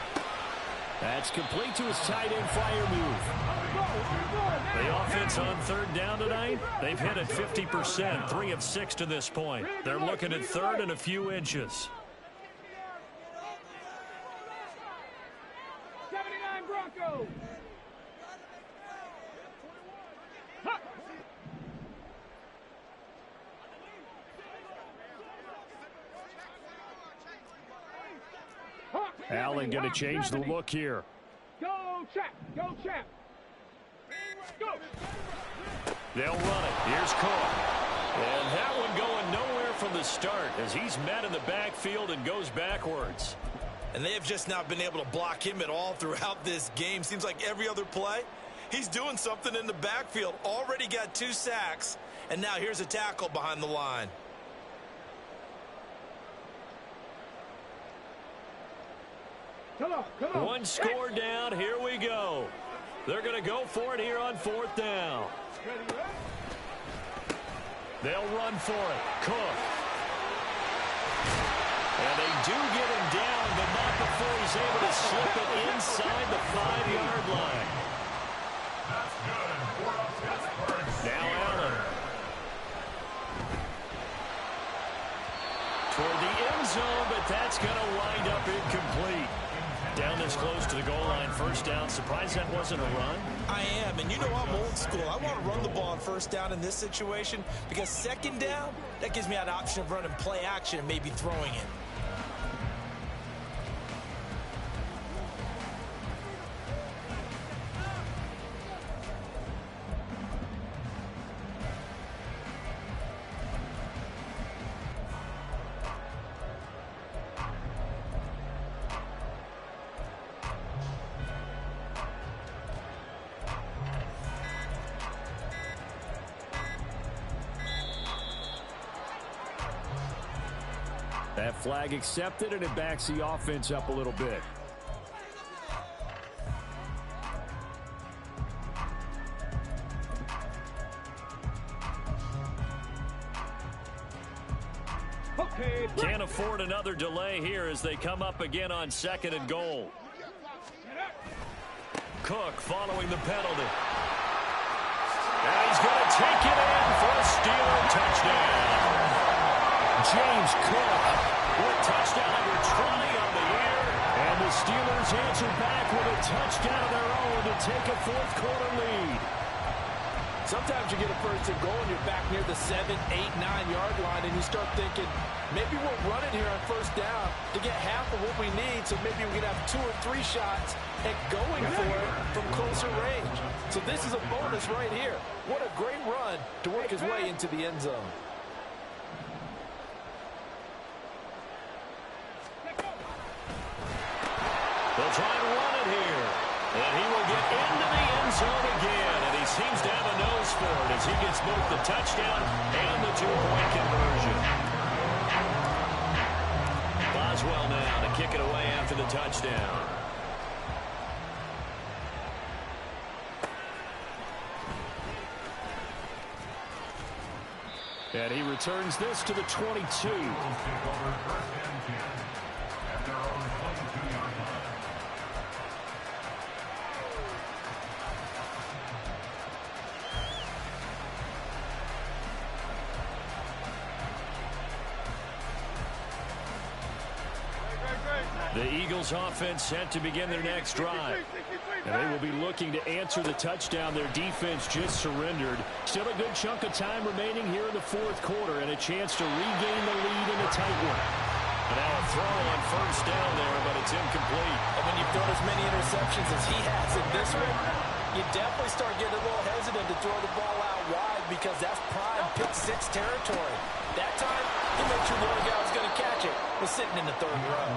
[SPEAKER 4] That's complete to his tight end flyer move.
[SPEAKER 1] The offense on third down tonight, they've hit it 50%, 3 of 6 to this point. They're looking at third and a few inches.
[SPEAKER 5] 79 Broncos.
[SPEAKER 4] Allen going to change the look here.
[SPEAKER 5] Go, Chap. Go.
[SPEAKER 1] They'll run it. Here's Cook. And that one going nowhere from the start as he's met in the backfield and goes backwards.
[SPEAKER 2] And they have just not been able to block him at all throughout this game. Seems like every other play, he's doing something in the backfield. Already got 2 sacks, and now here's a tackle behind the line.
[SPEAKER 5] Come on.
[SPEAKER 1] One score down. Here we go. They're going to go for it here on 4th down. They'll run for it. Cook. And they do get him down, but not before he's able to slip it inside the 5-yard line. Now Allen. Toward the end zone, but that's going to wind up incomplete. Down this close to the goal line, 1st down. Surprised that wasn't a run?
[SPEAKER 2] I am, and you know I'm old school. I want to run the ball on 1st down in this situation because 2nd down, that gives me an option of running play action and maybe throwing it.
[SPEAKER 4] That flag accepted, and it backs the offense up a little bit.
[SPEAKER 1] Can't afford another delay here as they come up again on 2nd and goal. Cook following the penalty. And he's going to take it in for a Steeler touchdown.
[SPEAKER 4] James Cook
[SPEAKER 1] with touchdown number 20 on the year.
[SPEAKER 4] And the Steelers answer back with a touchdown of their own to take a fourth-quarter lead.
[SPEAKER 2] Sometimes you get a first and goal and you're back near the 7, 8, 9-yard line, and you start thinking, maybe we'll run it here on first down to get half of what we need, so maybe we can have 2 or 3 shots at going for it from closer range. So this is a bonus right here. What a great run to work his way into the end zone.
[SPEAKER 1] They'll try and run it here. And he will get into the end zone again. And he seems to have a nose for it as he gets both the touchdown and the 2-point conversion. Boswell now to kick it away after the touchdown.
[SPEAKER 4] And he returns this to the 22.
[SPEAKER 1] The Eagles offense set to begin their next drive.
[SPEAKER 4] And they will be looking to answer the touchdown their defense just surrendered. Still a good chunk of time remaining here in the fourth quarter and a chance to regain the lead in a tight one.
[SPEAKER 1] And now a throw on first down there, but it's incomplete.
[SPEAKER 2] And when you've thrown as many interceptions as he has in this one, you definitely start getting a little hesitant to throw the ball out wide because that's prime pick-6 territory. That time, he made sure the other guy was going to catch it. Was sitting in the third row.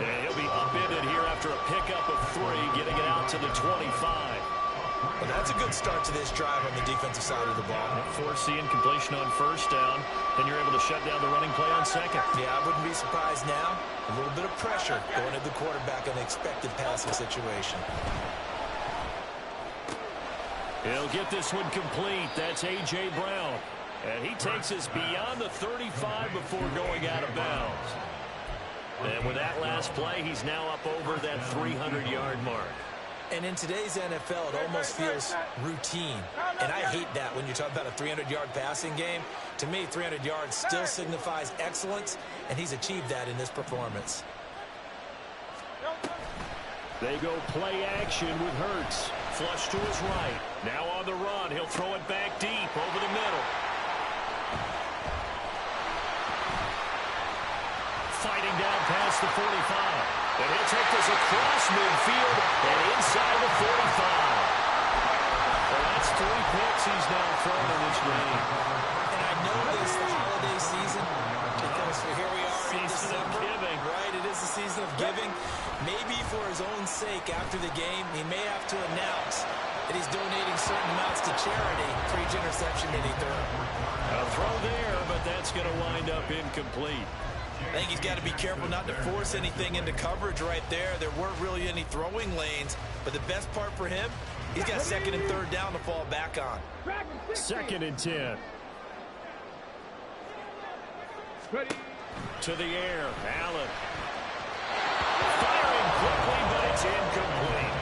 [SPEAKER 1] And he'll be upended here after a pickup of 3, getting it out to the 25.
[SPEAKER 2] Well, that's a good start to this drive on the defensive side of the ball.
[SPEAKER 1] Force the incompletion on first down. Then you're able to shut down the running play on second.
[SPEAKER 2] Yeah, I wouldn't be surprised now. A little bit of pressure going at the quarterback on the expected passing situation.
[SPEAKER 1] He'll get this one complete. That's A.J. Brown. And he takes us beyond the 35 before going out of bounds. And with that last play, he's now up over that 300-yard mark.
[SPEAKER 2] And in today's NFL, it almost feels routine. And I hate that when you're talking about a 300-yard passing game. To me, 300 yards still signifies excellence, and he's achieved that in this performance.
[SPEAKER 4] They go play action with Hurts.
[SPEAKER 1] Flush to his right. Now on the run. He'll throw it back deep over the middle. Fighting down past the 45. And he'll take this across midfield and inside the 45. Well, that's 3 picks he's now thrown in this game.
[SPEAKER 2] And I know this the holiday season because here we are in December.
[SPEAKER 1] Giving.
[SPEAKER 2] Right, it is the season of giving. Maybe for his own sake after the game, he may have to announce that he's donating certain amounts to charity for each interception that he threw.
[SPEAKER 1] A throw there, but that's going to wind up incomplete.
[SPEAKER 2] I think he's got to be careful not to force anything into coverage right there. There weren't really any throwing lanes, but the best part for him, he's got 2nd and 3rd down to fall back on.
[SPEAKER 4] 2nd and 10.
[SPEAKER 5] Ready.
[SPEAKER 1] To the air, Allen. Firing quickly, but it's incomplete.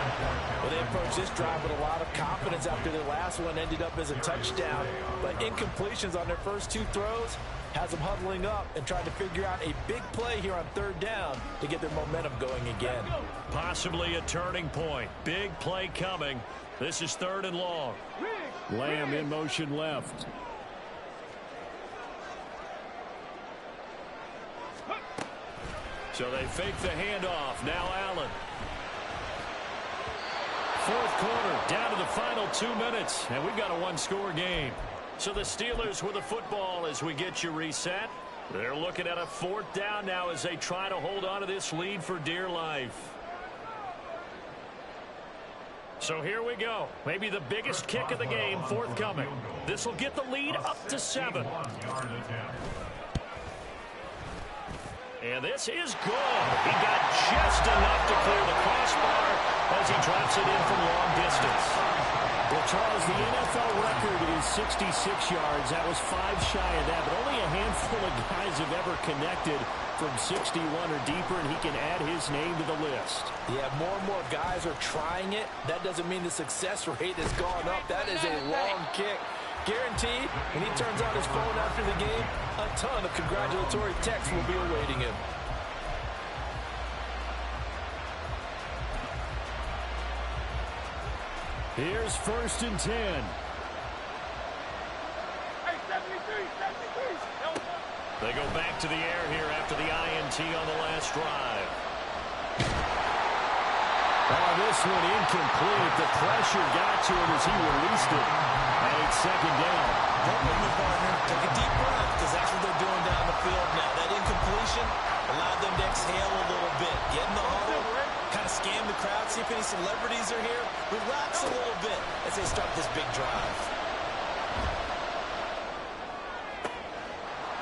[SPEAKER 2] Well, they approached this drive with a lot of confidence after their last one ended up as a touchdown. But incompletions on their first 2 throws has them huddling up and trying to figure out a big play here on 3rd down to get their momentum going again.
[SPEAKER 1] Possibly a turning point. Big play coming. This is 3rd and long.
[SPEAKER 4] Lamb in motion left.
[SPEAKER 1] So they fake the handoff. Now Allen. 4th quarter, down to the final 2 minutes, and we've got a 1-score game. So the Steelers with the football as we get you reset. They're looking at a 4th down now as they try to hold on to this lead for dear life. So here we go. Maybe the biggest kick of the game forthcoming. This will get the lead up to 7. And this is good. He got just enough to clear the crossbar as he drops it in from long distance.
[SPEAKER 4] Well, Charles, the NFL record is 66 yards. That was 5 shy of that, but only a handful of guys have ever connected from 61 or deeper, and he can add his name to the list.
[SPEAKER 2] Yeah, more and more guys are trying it. That doesn't mean the success rate has gone up. That is a long kick. Guaranteed, when he turns on his phone after the game, a ton of congratulatory texts will be awaiting him.
[SPEAKER 4] Here's 1st and 10.
[SPEAKER 5] Hey, 73.
[SPEAKER 1] They go back to the air here after the INT on the last drive.
[SPEAKER 4] Oh, this one incomplete. The pressure got to him as he released it. And it's 2nd down.
[SPEAKER 2] Hoping the partner took a deep breath because that's what they're doing down the field now. That incompletion allowed them to exhale a little bit. Get in the huddle, kind of scan the crowd, see if any celebrities are here. Relax a little bit as they start this big drive.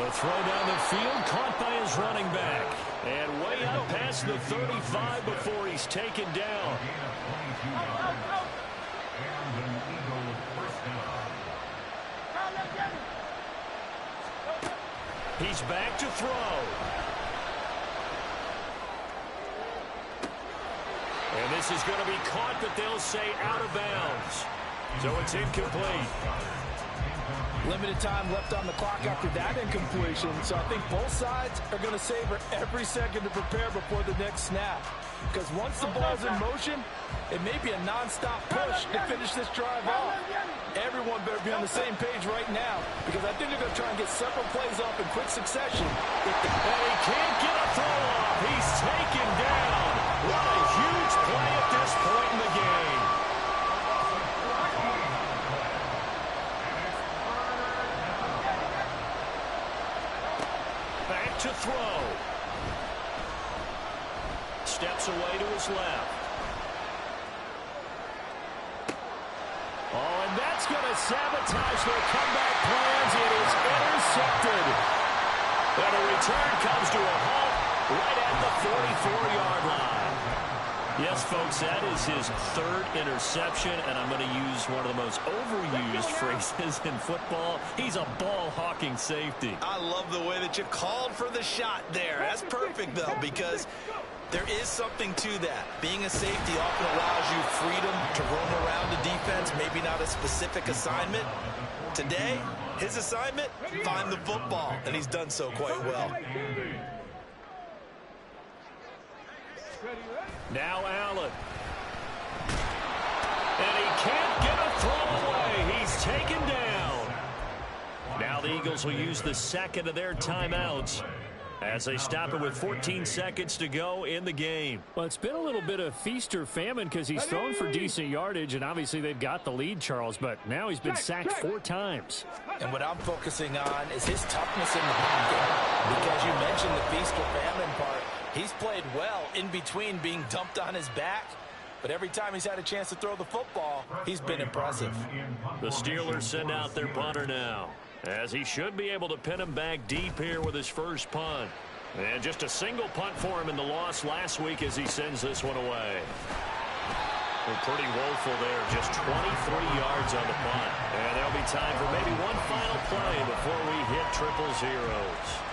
[SPEAKER 1] The throw down the field, caught by his running back. And way up past the 35 before he's taken down. He's back to throw. And this is going to be caught, but they'll say out of bounds. So it's incomplete.
[SPEAKER 2] Limited time left on the clock after that incompletion, so I think both sides are going to savor every second to prepare before the next snap. Because once the ball's in motion, it may be a non-stop push to finish this drive off. Everyone better be on the same page right now, because I think they're going to try and get several plays off in quick succession.
[SPEAKER 1] And he can't get a throw off. He's taken down. What a huge play at this point in the game. Back to throw. Steps away to his left.
[SPEAKER 4] Oh, and that's going to sabotage their comeback plans. It is intercepted.
[SPEAKER 1] And a return comes to a halt right at the 44-yard line. Yes, folks, that is his 3rd interception, and I'm going to use one of the most overused phrases in football. He's a ball-hawking safety.
[SPEAKER 2] I love the way that you called for the shot there. That's perfect, though, because there is something to that. Being a safety often allows you freedom to roam around the defense, maybe not a specific assignment. Today, his assignment, find the football, and he's done so quite well.
[SPEAKER 1] Now Allen. And he can't get a throw away. He's taken down. Now the Eagles will use the 2nd of their timeouts as they stop it with 14 seconds to go in the game.
[SPEAKER 4] Well, it's been a little bit of feast or famine because he's thrown for decent yardage, and obviously they've got the lead, Charles, but now he's been sacked 4 times.
[SPEAKER 2] And what I'm focusing on is his toughness in the pocket, because you mentioned the feast or famine part. He's played well in between being dumped on his back, but every time he's had a chance to throw the football, he's been impressive.
[SPEAKER 1] The Steelers send out their punter now, as he should be able to pin him back deep here with his first punt. And just a single punt for him in the loss last week as he sends this one away. Well, pretty woeful there, just 23 yards on the punt. And there'll be time for maybe one final play before we hit triple zeros.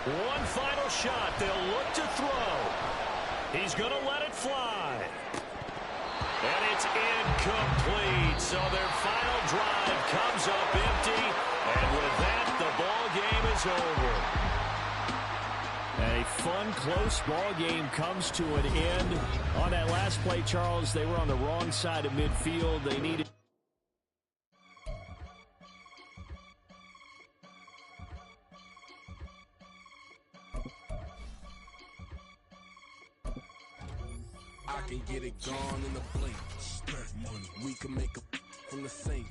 [SPEAKER 1] One final shot. They'll look to throw. He's going to let it fly. And it's incomplete. So their final drive comes up empty. And with that, the ball game is over.
[SPEAKER 4] A fun, close ball game comes to an end. On that last play, Charles, they were on the wrong side of midfield. They needed...
[SPEAKER 6] I can get it gone in a blink. Money. We can make a from the sink.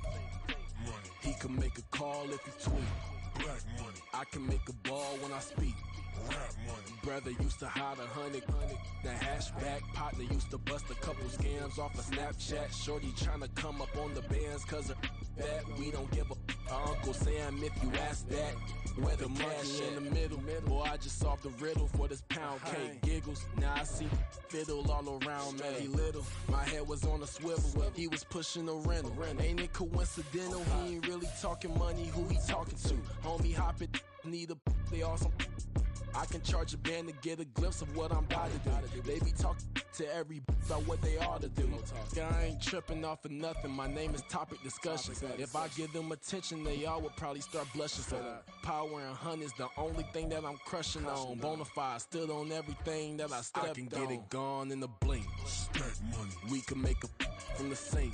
[SPEAKER 6] Money. He can make a call if he tweet. Black money. I can make a ball when I speak. Rap money. Brother used to hide 100. The hatchback partner used to bust a couple scams off of Snapchat. Shorty tryna come up on the bands cause of that. We don't give a Uncle Sam if you ask that. Where the monkey in the middle. Boy, I just solved the riddle for this pound cake. Giggles, now I see fiddle all around me. He little, my head was on a swivel. He was pushing a rental. Ain't it coincidental? He ain't really talking money, who he talking to? Homie hopping, need a they awesome. I can charge a band to get a glimpse of what I'm about to do. They be talking to every about what they ought to do. I ain't tripping off of nothing. My name is Topic Discussion. If I give them attention, they all would probably start blushing. So power and hunt is the only thing that I'm crushing on. Bonafide, stood on everything that I stepped on. I can get it gone in a blink. Stack money. We can make a from the sink.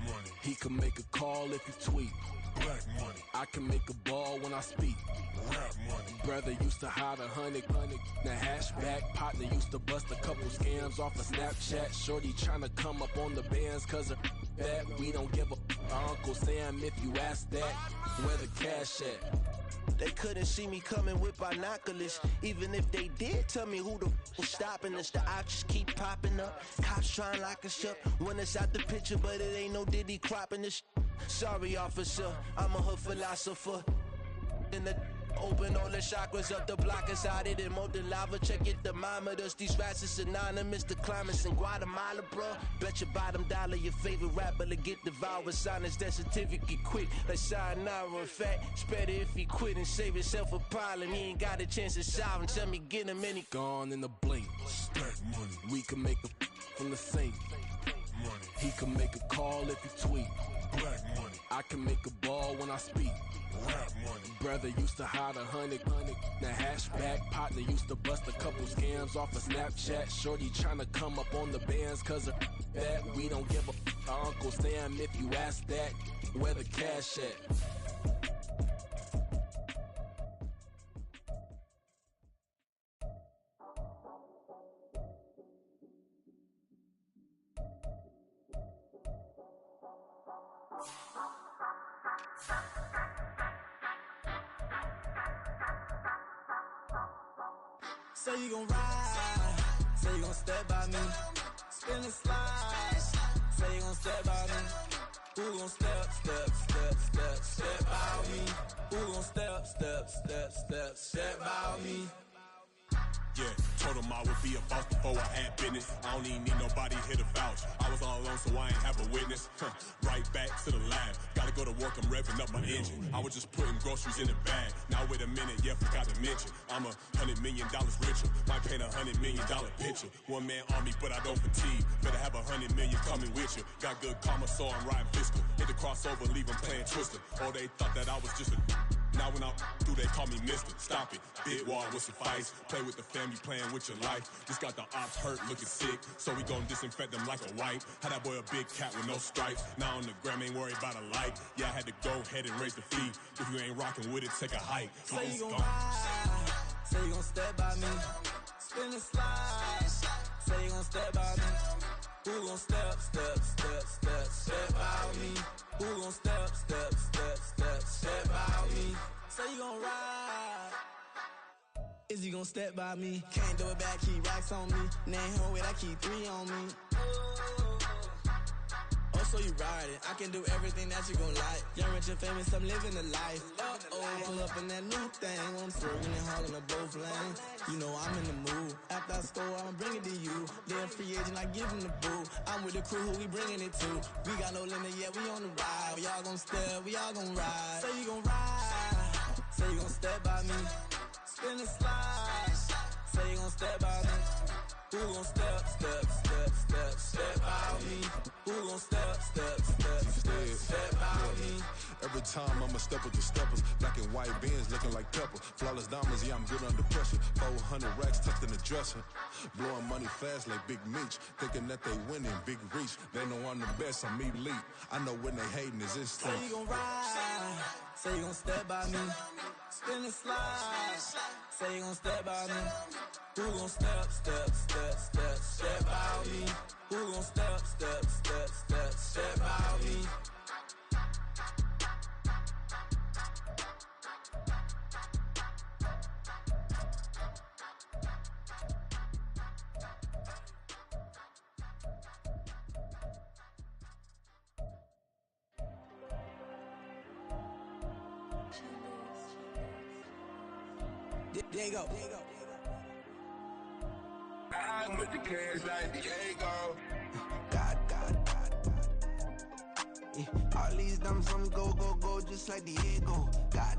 [SPEAKER 6] Money. He can make a call if you tweet. Black money. I can make a ball when I speak. Rap money. Brother used to hide 100. The hatchback partner used to bust a couple scams off of Snapchat. Shorty tryna come up on the bands cause of that. We don't give a Uncle Sam if you ask that. Where the cash at?
[SPEAKER 7] They couldn't see me coming with binoculars. Even if they did, tell me who the was stopping us. The options keep popping up. Cops trying to lock us up when it's out the picture, but it ain't no Diddy cropping this. Sorry, officer, I'm a hood philosopher. In the open all the chakras up the block inside it and molten lava. Check it, thermometers. These rats is synonymous. The climates in Guatemala, bro. Bet your bottom dollar your favorite rapper to get devoured. Sign his death certificate quick. Like sayonara. In fact, it's better if he quit and save himself a problem. He ain't got a chance to solve him. Tell me, get him any.
[SPEAKER 6] Gone in the blink. Stack money. We can make a from the sink. Money. He can make a call if you tweet. Black money. I can make a ball when I speak. Rap money. Brother used to hide 100. The hatchback partner used to bust a couple scams off of Snapchat. Shorty tryna come up on the bands cause of that. We don't give a Uncle Sam if you ask that. Where the cash at?
[SPEAKER 8] Say you gon' ride, say you gon' step by me, spin and slide, say you gon' step by me, who gon' step by me, who gon' step by me.
[SPEAKER 9] Yeah, told him I would be a boss before I had business. I don't even need nobody here to vouch. I was all alone, so I ain't have a witness. Right back to the lab. Gotta go to work, I'm revving up my engine. I was just putting groceries in the bag. Now wait a minute, yeah, forgot to mention. I'm $100 million richer. Might paint $100 million picture. One man army, but I don't fatigue. Better have 100 million coming with you. Got good karma, so I'm riding fiscal. Hit the crossover, leave them playing Twister. Oh, they thought that I was just a... Now when I do, they call me Mister. Stop it. Big wall with some fights. Play with the family, playing with your life. Just got the ops hurt, looking sick. So we gon' disinfect them like a wipe. Had that boy a big cat with no stripes. Now on the gram, ain't worried about a light. Yeah, I had to go ahead and raise the fee. If you ain't rocking with it, take a hike.
[SPEAKER 8] Say you gon' ride. Say you gon' step by me. Spin and slide. Say you gon' step by me. Who gon' step by me? Who gon' step by me? Say you gon' ride. Is he gon' step by me? Can't do it back, keep racks on me. Name home with I keep 3 on me. Oh, so you ride it. I can do everything that you gon' like. Young, rich, and famous, I'm living the life. Pull up in that new thing. When I'm swerving and hauling up both lanes. You know I'm in the mood. After I score, I'ma bring it to you. They're a free agent, I give him the boo. I'm with the crew, who we bringing it to. We got no limit, yeah, we on the ride. We all gon' step, we all gon' ride. Say you gon' ride. Say you gon' step by me. Spin and slide. Say you gon' step by me. Who gon' step by me? Who gon' step by me?
[SPEAKER 10] Every time I'ma step with the steppers. Black and white beans looking like pepper. Flawless diamonds, yeah, I'm good under pressure. 400 racks tucked in the dresser. Blowing money fast like Big Meech. Thinking that they winning, big reach. They know I'm the best, I'm elite. I know when they hating is instinct.
[SPEAKER 8] Say you gon' ride. Say you gon' step by me. Spin and slide. Say you gon' step by me. Who gon' step by me? Who gon' step by me? Diego.
[SPEAKER 11] I put the cash like Diego.
[SPEAKER 7] God. Yeah, all these dumb some go, just like Diego. God.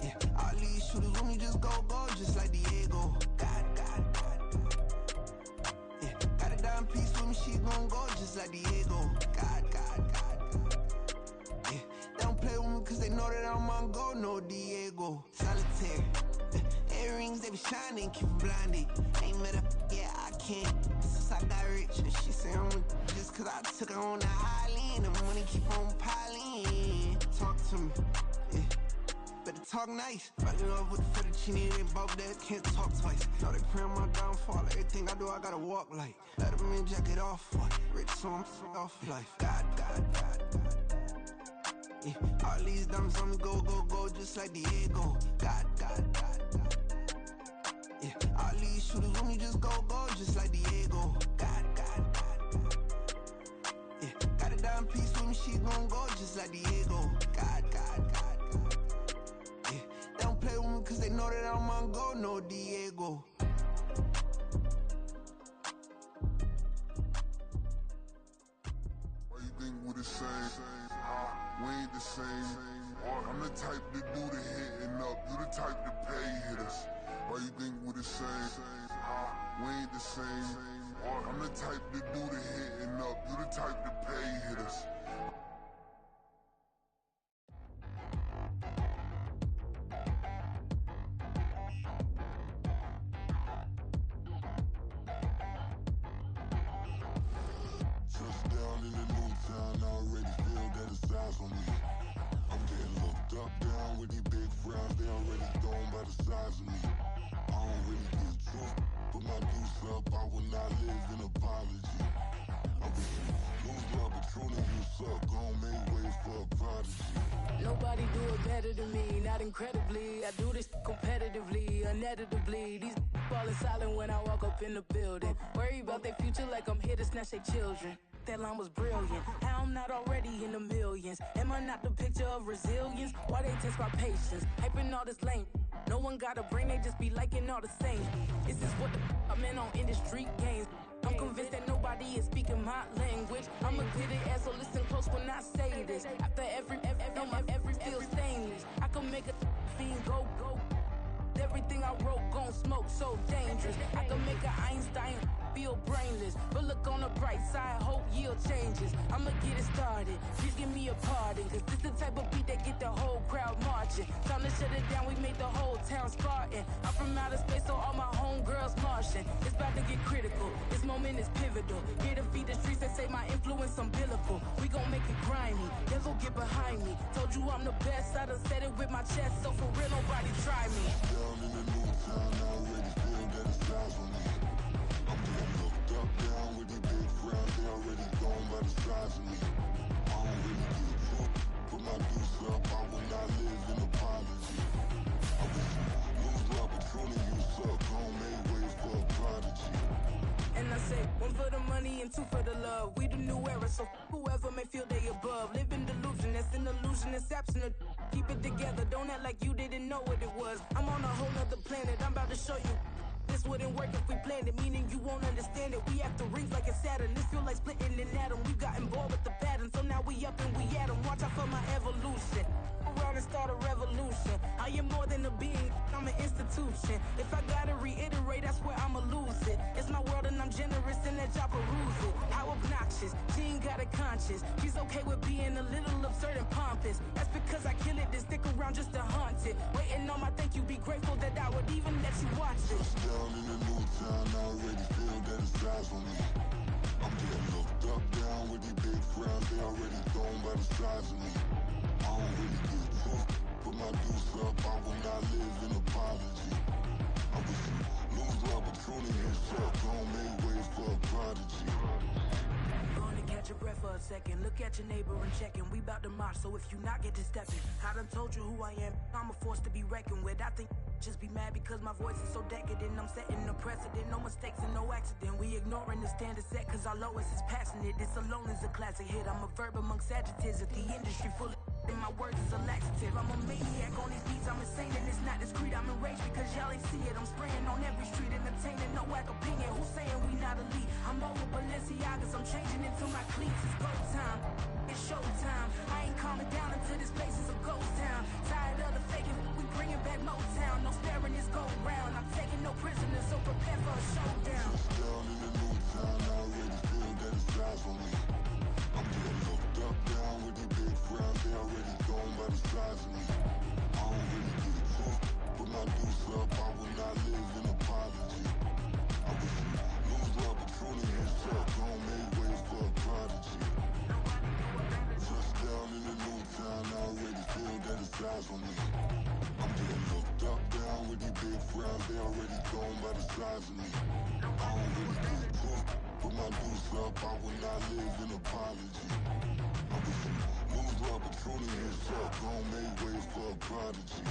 [SPEAKER 7] Yeah, all these shooters with me just go, just like Diego. God. Yeah, got a dime piece with me, she gon' go just like Diego. God. Yeah, they don't play with me cause they know that I'm on go, no Diego. Solitaire. Earrings, they be shining, keep blinded. Ain't met up, yeah, I can't. Since I got rich, and she say I'm just cause I took her on the island. The money keep on piling. Talk to me, yeah. Better talk nice. Fell in love with the fettuccine, they both dead, can't talk twice. Now they pray on my downfall, everything I do, I gotta walk like. Let them in, jacket off, rich, so I'm off life. God. Yeah, all these dumb some go, just like Diego. God. Yeah, all these shooters with me just go, just like Diego. God. Yeah, got a dime piece with me, she gon' go just like Diego. God. Yeah, they don't play with me cause they know that I'm on go, no Diego.
[SPEAKER 10] Why you think we the same? We ain't the same. I'm the type to do the hitting up. You the type to pay hitters. Why you think we the same? We ain't the same. I'm the type to do the hitting up. You the type to pay hitters. Touchdown in the new town, I already feel that it's eyes on me. I'm getting looked up, down with these big frowns, they already gone by the size of me. I don't really get truth, but my deuce up, I will not live in apology. I wish you lose love, but truly you suck, gon' make way for a prodigy.
[SPEAKER 12] Nobody do it better than me, not incredibly. I do this competitively, uneditably. These falling silent when I walk up in the building. Worry about their future like I'm here to snatch their children. That line was brilliant. How I'm not already in the millions? Am I not the picture of resilience? Why they test my patience? Hyping all this lame. No one got a brain, they just be liking all the same. This is what the I'm in on industry games. I'm convinced that nobody is speaking my language. I'm a good ass, so listen close when I say this. After every feel stainless. I can make a fiend go. Everything I wrote gon' smoke, so dangerous. I can make an Einstein feel brainless. But look on the bright side, hope yield changes. I'ma get it started, please give me a pardon. Cause this the type of beat that get the whole crowd marching. Time to shut it down, we made the whole town Spartan. I'm from outer space, so all my homegirls Martian. It's about to get critical, this moment is pivotal. Here to feed the streets that say my influence umbilical. We gon' make it grimy, devil get behind me. Told you I'm the best, I done said it with my chest. So for real, nobody try me.
[SPEAKER 10] Down in the new town, I already feel that it's eyes on me. I'm getting looked up, down with these big frowns, they already gone by the size of me. I don't really get truth, but my deuce up, I will not live in apology. I wish you lose love, but truly you suck, gon' make way for a prodigy.
[SPEAKER 12] And I say, one for the money and two for the love. We the new era, so whoever may feel they above. Live in delusion, that's an illusion, it's absent. Keep it together, don't act like you didn't know what it was. I'm on a whole nother planet, I'm about to show you. This wouldn't work if we planned it, meaning you won't understand it. We have to rings like it's Saturn, this feel like splitting an atom. We got involved with the pattern, so now we up and we at 'em. Watch out for my evolution. Around and start a revolution. I am more than a being, I'm an institution. If I gotta reiterate, that's where I'ma lose it. It's my world and I'm generous and let y'all peruse it. How obnoxious, she ain't got a conscience. She's okay with being a little absurd and pompous. That's because I kill it, then stick around just to haunt it. Waiting on my thank you, be grateful that I would even let you watch it.
[SPEAKER 10] Down in the new town, I already feel that it's eyes on me. I'm getting looked up, down with these big frowns, they already gone by the size of me. I don't really get truth, but my deuce up, I will not live in apology. I wish you lose love, but truly you suck, gon' make way for a prodigy.
[SPEAKER 12] Gonna catch your breath for a second. Look at your neighbor and checking. We bout to march, so if you not get to stepping. I done told you who I am. I'm a force to be reckoned with. I think just be mad because my voice is so decadent. I'm setting a precedent. No mistakes and no accident. We ignoring the standard set cause our lowest is passing it. This alone is a classic hit. I'm a verb amongst adjectives. If the industry full of My words is a laxative. I'm a maniac on these beats. I'm insane and it's not discreet. I'm enraged because y'all ain't see it. I'm spraying on every street, entertaining no whack opinion. Who's saying we not elite? I'm over Balenciagas. I'm changing into my cleats. It's go time. It's showtime. I ain't calming down until this place is a ghost town. Tired of the faking. We bringing back Motown. No sparing this go round. I'm taking no prisoners, so prepare for a showdown.
[SPEAKER 10] Down in the new town, I already feel that it's eyes on me. I'm getting looked up, down with the big crowds. They already gone by the size of me. I don't really get a talk, put my deuce up. I will not live in apology. I wish you lose the opportunity and shut. Don't make way for a prodigy. Touchdown in the new town, I already feel that it's eyes on me. I'm getting looked up, down with the big crowds. They already gone by the size of me. I don't really get a talk, put my deuce up. I will not live in apology. I wish you lose the opportunity and shut. Don't make way for a prodigy.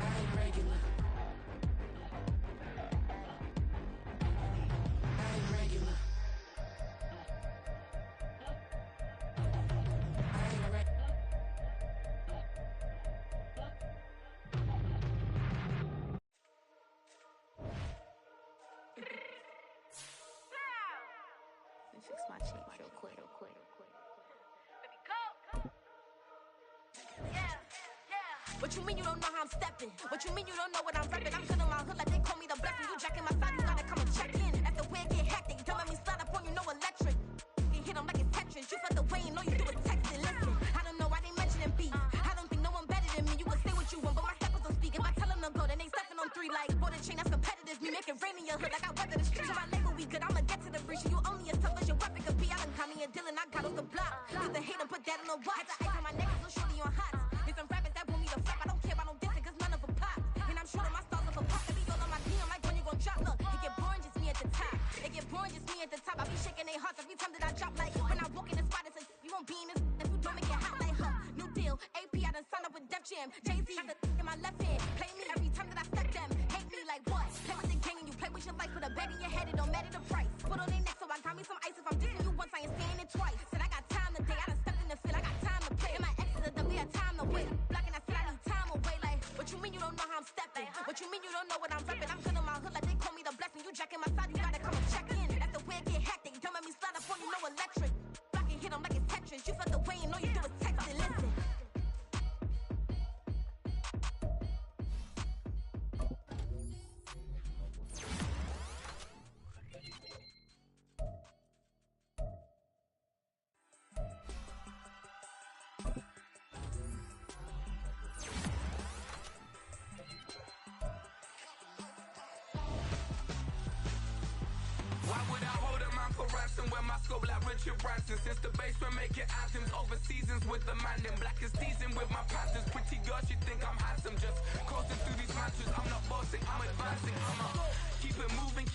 [SPEAKER 12] I ain't regular. I ain't regular. I ain't regular.
[SPEAKER 13] Let me fix my cheek real quick.
[SPEAKER 14] What you mean you don't know how I'm stepping? What you mean you don't know what I'm repping? I'm good in my hood like they call me the blessing. You jacking my side, you gotta come and check in. After where get hectic, don't let me slide up on you, no electric. You hit them like it's Tetris. You felt the way and all you do is text it. Listen, I don't know why they mentioning beef. I don't think no one better than me. You can say what you want, but my steppers don't speak. If I tell them to go, then they stepping on 3 like bought a chain that's competitive. Me make it rain in your hood like I weather the street. So my label we good, I'ma get to the breach. You only as tough as your weapon could be. I done call me a Dylan, I got off the block. Used to hate and put that on the watch. The ice on my neck is little shorty on hot. There's some rappers that want me to flap. I don't care about no dissing, cause none of them pop. And I'm shooting my stars off a pop. They be all on my DM like when you gon' drop. Look, it get boring, just me at the top. It get boring, just me at the top. I be shaking their hearts every time that I drop. Like when I walk in the spot, it's a you won't be in this if you don't make it hot like huh. New deal, AP, I done signed up with Def Jam. Jay-Z, got the in my left hand. Play me every time that I step them. Hate me like what? Play with the gang and you play with your life. Put a bag in your head, it don't matter the price. Put on their neck, so I got me some ice. If I'm dissing you once, I ain't saying it twice. Said I got time today, I done stepped in the field, I got time to play. And my exes are dumb, they had time to wait. Blocking, I said I need time away. Like, what you mean you don't know how I'm stepping? What you mean you don't know what I'm repping? I'm good in my hood like they call me the blessing. You jacking my side, you gotta come and check in. That's the way it get hectic. Don't let me slide up on you, no electric. Blocking, hit them like it's Tetris. You felt the way and all you do is text it. Listen.
[SPEAKER 11] Why would I hold a man for ransom when my scope like Richard Branson? Since the basement making anthems over seasons with the man, then black is seasoned with my panthers. Pretty girl, she think I'm handsome, just coasting through these mantras. I'm not bossing, I'm advancing. Keep it moving,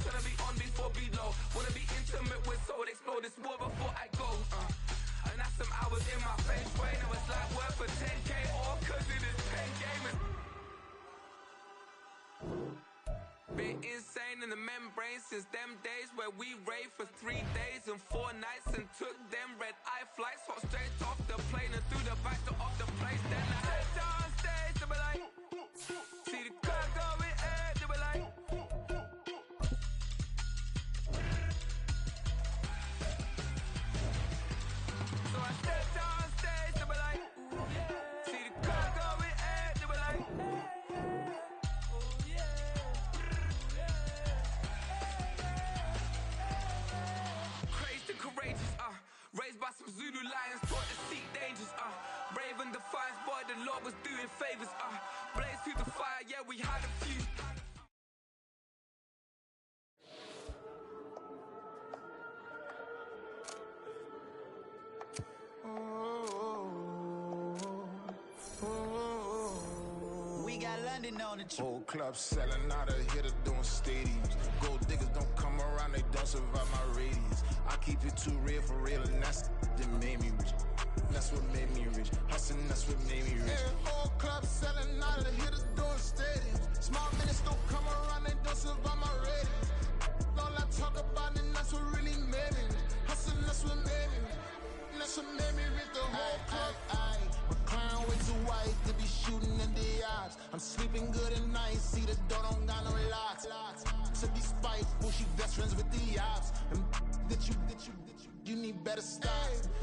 [SPEAKER 11] tryna be on before be low. Wanna be intimate with soul, explore this war before I go. And that's some hours in my face way. Now it's like work for 10K, all cause it is pen gaming. Been insane in the membrane since them days where we raved for 3 days and 4 nights and took them red-eye flights, hot straight off the plane and through the back door of the place. Then I stepped on stage, they were like, see the crowd going air, they were like, so I stepped on stage, they were like, see the crowd going air, they were like, courageous, raised by some Zulu lions, taught to seek dangers, brave and defiant, boy, the Lord was doing favors, blaze through the fire, yeah, we had a few.
[SPEAKER 8] We got London on the trip.
[SPEAKER 10] Whole club selling out, a hitter doing stadiums. Gold diggers don't come around, they don't survive my radius. I keep it too real for real, and that's that made me rich. That's what made me rich. Hustling, that's what made me rich. Yeah, whole club selling out, a hitter doing stadiums. Small minutes don't come around, they don't survive my radius. All I talk about, and that's what really
[SPEAKER 15] That's what made me reach the whole club. My crown way too white to be shooting in the eyes. I'm sleeping good at night, see the door don't got no locks. To be spiteful, she best friends with the ops. And that you need better stop.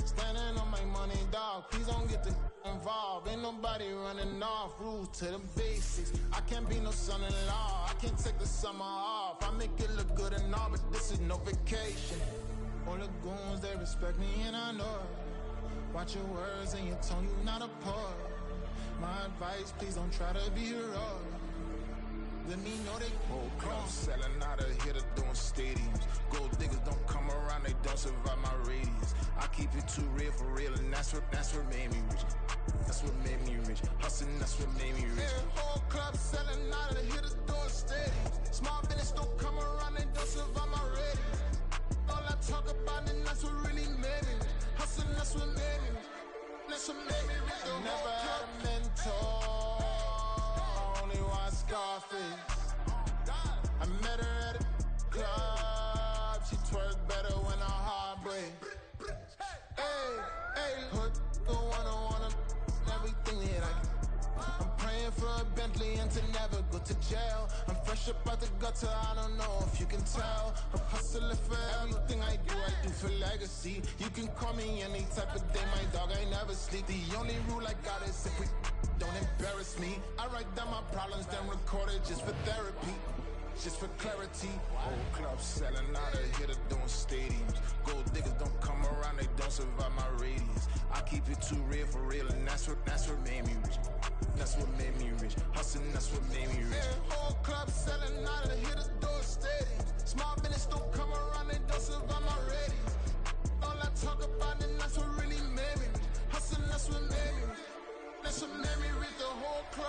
[SPEAKER 15] Standing on my money, dog. Please don't get the involved. Ain't nobody running off. Rules to the basics. I can't be no son-in-law. I can't take the summer off. I make it look good and all, but this is no vacation. All the goons, they respect me and I know it. Watch your words and your tone, you not a poet. My advice, please don't try to be heroic. Let me know they whole club selling out of here to doing stadiums. Gold diggers don't come around, they don't survive my radius. I keep it too real for real, and that's what made me rich. That's what made me rich. Hustling, that's what made me rich. Yeah, whole club selling out of here to doing stadiums. Small business don't come around, they don't survive my radius. All I talk about, and that's what really made me rich. Hustling, that's what made me rich. That's what made me rich. I never had a mentor. Scarface. I met her at a club. She twerk better when her heart breaks. Hey, put the one everything that I'm praying for a Bentley and to never go to jail. I'm fresh up out the gutter, I don't know if you can tell. I'm hustling for everything I do for legacy. You can call me any type of day, my dog, I never sleep. The only rule I got is if we don't embarrass me. I write down my problems, then record it just for therapy, just for clarity. Whole club selling out of here to doing stadiums. Gold diggers don't come around, they don't survive my radius. I keep it too real for real, and that's what made me rich. That's what made me rich. Hustling, that's what made me rich. Yeah, whole club selling out of here to doing stadiums. Small business don't come around, they don't survive my radius. All I talk about, and that's what really made me rich. Hustling, that's what made me rich. That's what made me reach the whole club.